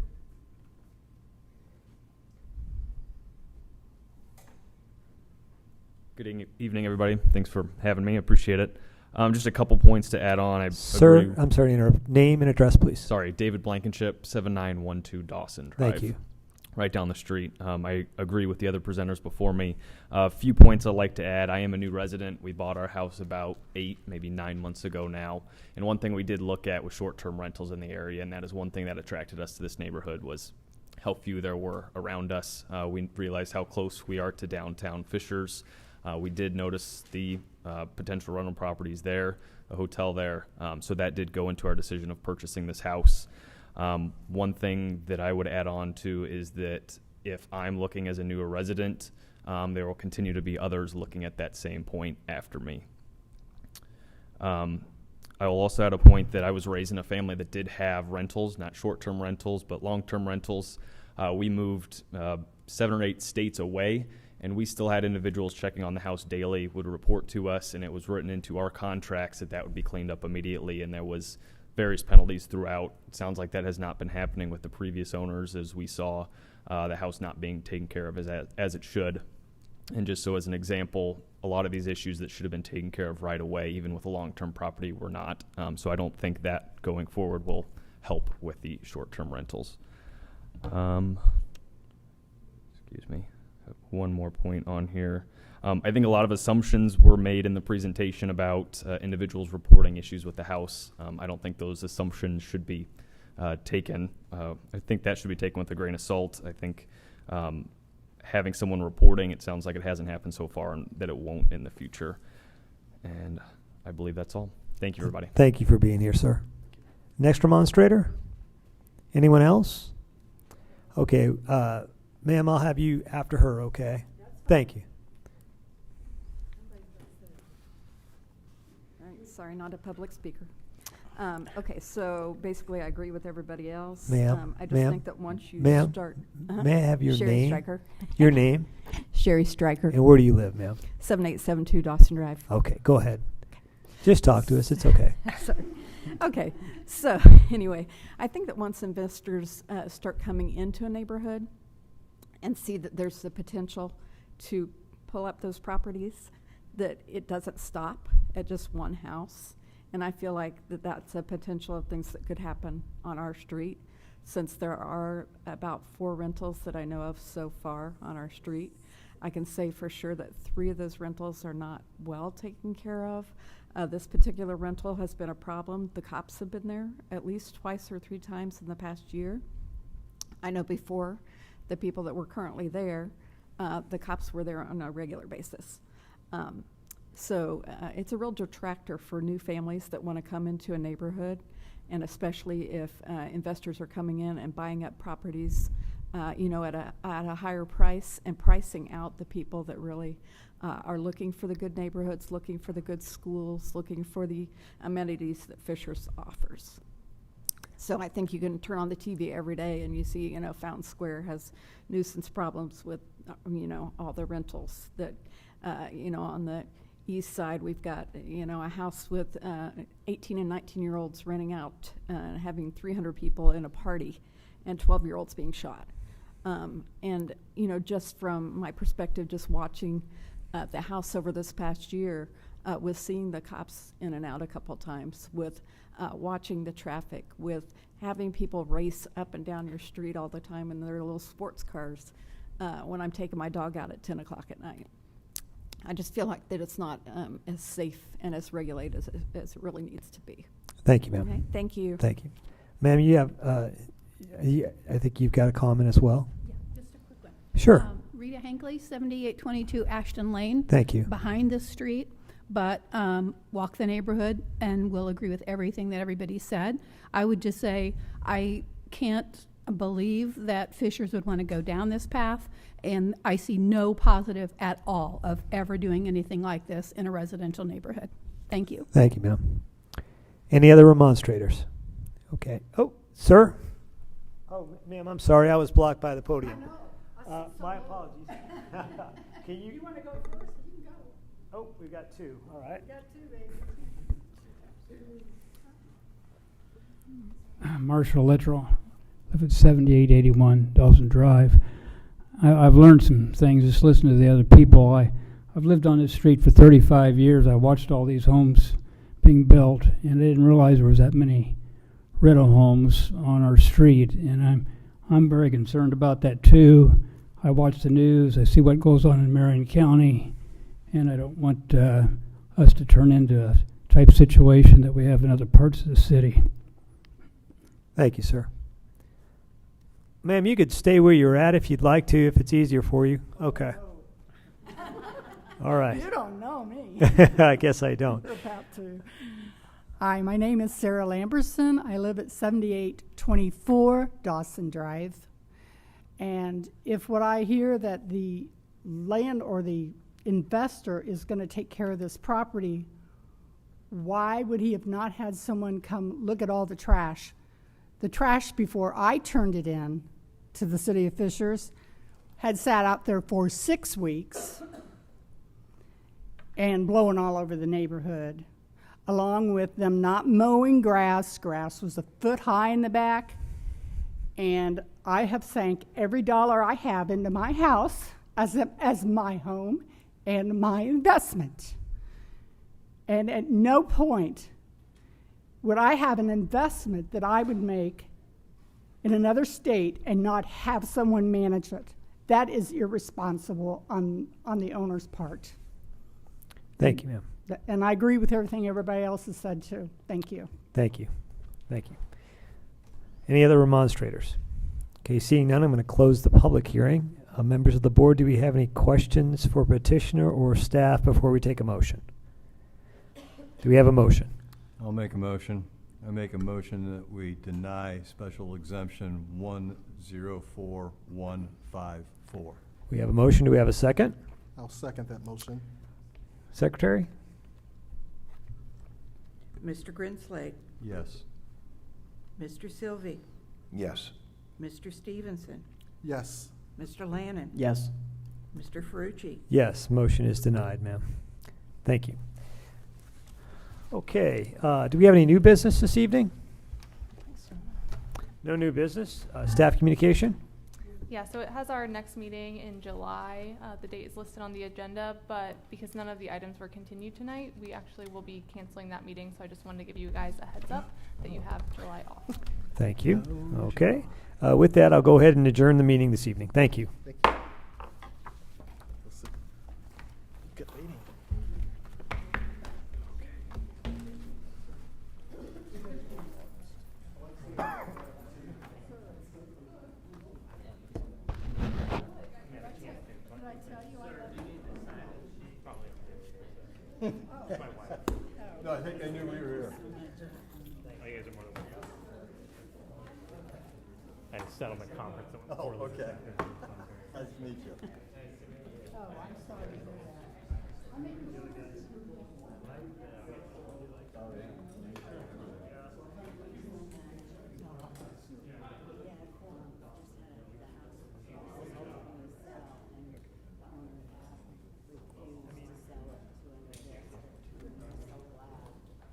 Good evening, everybody. Thanks for having me. I appreciate it. Just a couple points to add on. Sir, agree. I'm sorry to interrupt. Name and address, please. Sorry, David Blankenship, 7912 Dawson Drive. Thank you. Right down the street. I agree with the other presenters before me. A few points I'd like to add. I am a new resident. We bought our house about 8, maybe 9 months ago now. And one thing we did look at was short-term rentals in the area, and that is one thing that attracted us to this neighborhood was how few there were around us. We realized how close we are to downtown Fishers. We did notice the potential rental properties there, a hotel there, so that did go into our decision of purchasing this house. One thing that I would add on to is that if I'm looking as a newer resident, there will continue to be others looking at that same point after me. I will also add a point that I was raised in a family that did have rentals, not short-term rentals, but long-term rentals. We moved 7 or 8 states away, and we still had individuals checking on the house daily, would report to us, and it was written into our contracts that would be cleaned up immediately, and there was various penalties throughout. It sounds like that has not been happening with the previous owners, as we saw the house not being taken care of as it should. And just so as an example, a lot of these issues that should have been taken care of right away, even with a long-term property, were not. So I don't think that going forward will help with the short-term rentals. Excuse me. One more point on here. I think a lot of assumptions were made in the presentation about individuals reporting issues with the house. I don't think those assumptions should be taken. I think that should be taken with a grain of salt. I think having someone reporting, it sounds like it hasn't happened so far and that it won't in the future. And I believe that's all. Thank you, everybody. Thank you for being here, sir. Next remonstrator? Anyone else? Okay, ma'am, I'll have you after her, okay? Thank you. All right, sorry, not a public speaker. Okay, so basically I agree with everybody else. Ma'am, I just ma'am, think that once you ma'am, start... may I have your Sherry name? Stryker. Your name? Sherry Stryker. And where do you live, ma'am? 7872 Dawson Drive. Okay, go ahead. Just talk to us. It's okay. Sorry. Okay, so anyway, I think that once investors start coming into a neighborhood and see that there's the potential to pull up those properties, that it doesn't stop at just one house. And I feel like that's a potential of things that could happen on our street, since there are about 4 rentals that I know of so far on our street. I can say for sure that 3 of those rentals are not well taken care of. This particular rental has been a problem. The cops have been there at least twice or 3 times in the past year. I know before the people that were currently there, the cops were there on a regular basis. So it's a real detractor for new families that want to come into a neighborhood, and especially if investors are coming in and buying up properties you know, at a higher price, and pricing out the people that really are looking for the good neighborhoods, looking for the good schools, looking for the amenities that Fishers offers. So I think you can turn on the TV every day and you see, you know, Fountain Square has nuisance problems with, you know, all the rentals that, you know, on the east side, we've got, you know, a house with 18 and 19-year-olds renting out, having 300 people in a party, and 12-year-olds being shot. And, you know, just from my perspective, just watching the house over this past year, with seeing the cops in and out a couple times, with watching the traffic, with having people race up and down your street all the time in their little sports cars when I'm taking my dog out at 10 o'clock at night. I just feel like that it's not as safe and as regulated as it really needs to be. Thank you, ma'am. Okay, thank you. Thank you. Ma'am, you have, I think you've got a comment as well. Yeah, just a quick one. Sure. Rita Hankley, 7822 Ashton Lane. Thank you. Behind this street, but walk the neighborhood and will agree with everything that everybody said. I would just say I can't believe that Fishers would want to go down this path, and I see no positive at all of ever doing anything like this in a residential neighborhood. Thank you. Thank you, ma'am. Any other remonstrators? Okay. Oh, sir? Oh, ma'am, I'm sorry. I was blocked by the podium. My apologies. Can you? You want to go first? You can go. Oh, we've got two. All right. You got two, baby. Marshall Littrell, live at 7881 Dawson Drive. I've learned some things just listening to the other people. I've lived on this street for 35 years. I watched all these homes being built, and I didn't realize there was that many rental homes on our street, and I'm very concerned about that too. I watch the news, I see what goes on in Marion County, and I don't want us to turn into a type situation that we have in other parts of the city. Thank you, sir. Ma'am, you could stay where you're at if you'd like to, if it's easier for you. Okay. All right. You don't know me. I guess I don't. You're about to. Hi, my name is Sarah Lamberson. I live at 7824 Dawson Drive. And if what I hear that the land or the investor is going to take care of this property, why would he have not had someone come look at all the trash? The trash before I turned it in to the city of Fishers had sat out there for 6 weeks and blowing all over the neighborhood, along with them not mowing grass. Grass was a foot high in the back. And I have sank every dollar I have into my house as my home and my investment. And at no point would I have an investment that I would make in another state and not have someone manage it. That is irresponsible on the owner's part. Thank you, ma'am. And I agree with everything everybody else has said too. Thank you. Thank you. Thank you. Any other remonstrators? Okay, seeing none, I'm going to close the public hearing. Members of the board, do we have any questions for petitioner or staff before we take a motion? Do we have a motion? I'll make a motion. I make a motion that we deny special exemption 104154. We have a motion. Do we have a second? I'll second that motion. Secretary? Mr. Grinslade. Yes. Mr. Sylvie. Yes. Mr. Stevenson. Yes. Mr. Lannon. Yes. Mr. Ferrucci. Yes, motion is denied, ma'am. Thank you. Okay, do we have any new business this evening? No new business. Staff communication? Yeah, so it has our next meeting in July. The date is listed on the agenda, but because none of the items were continued tonight, we actually will be canceling that meeting. So I just wanted to give you guys a heads up that you have July off. Thank you. Okay. With that, I'll go ahead and adjourn the meeting this evening. Thank you. Thank you. Good meeting. No, I think I knew we were here. at a settlement conference. that went Oh, poorly. okay. Nice to meet you. Oh, I'm sorry to hear that.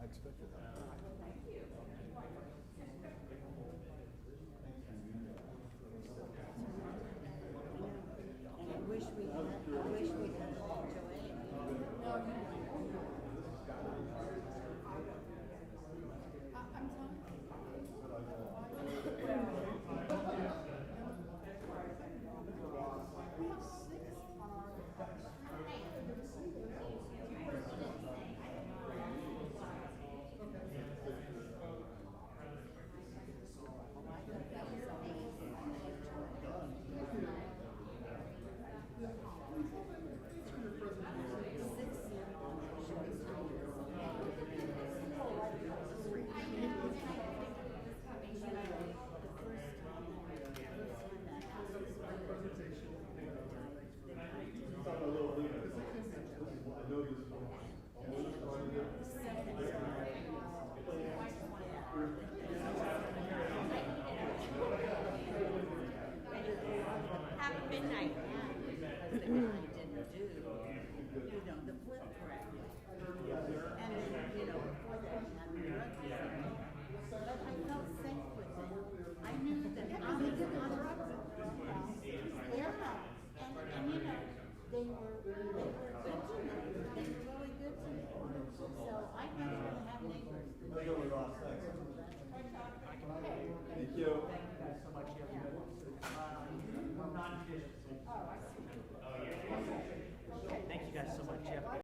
I expected that. And I wish we had Joanne. Have midnight. Because the guy didn't do, the flip correctly. And then, before that, he had the drug test. But I felt safe with it. I knew that I was on the drug Yeah. And they were good to me. They were really good to me. So I know they're gonna have neighbors. Thank you. Thank you guys so much. You have non-traditional. Oh, I see. Thank you guys so much. You have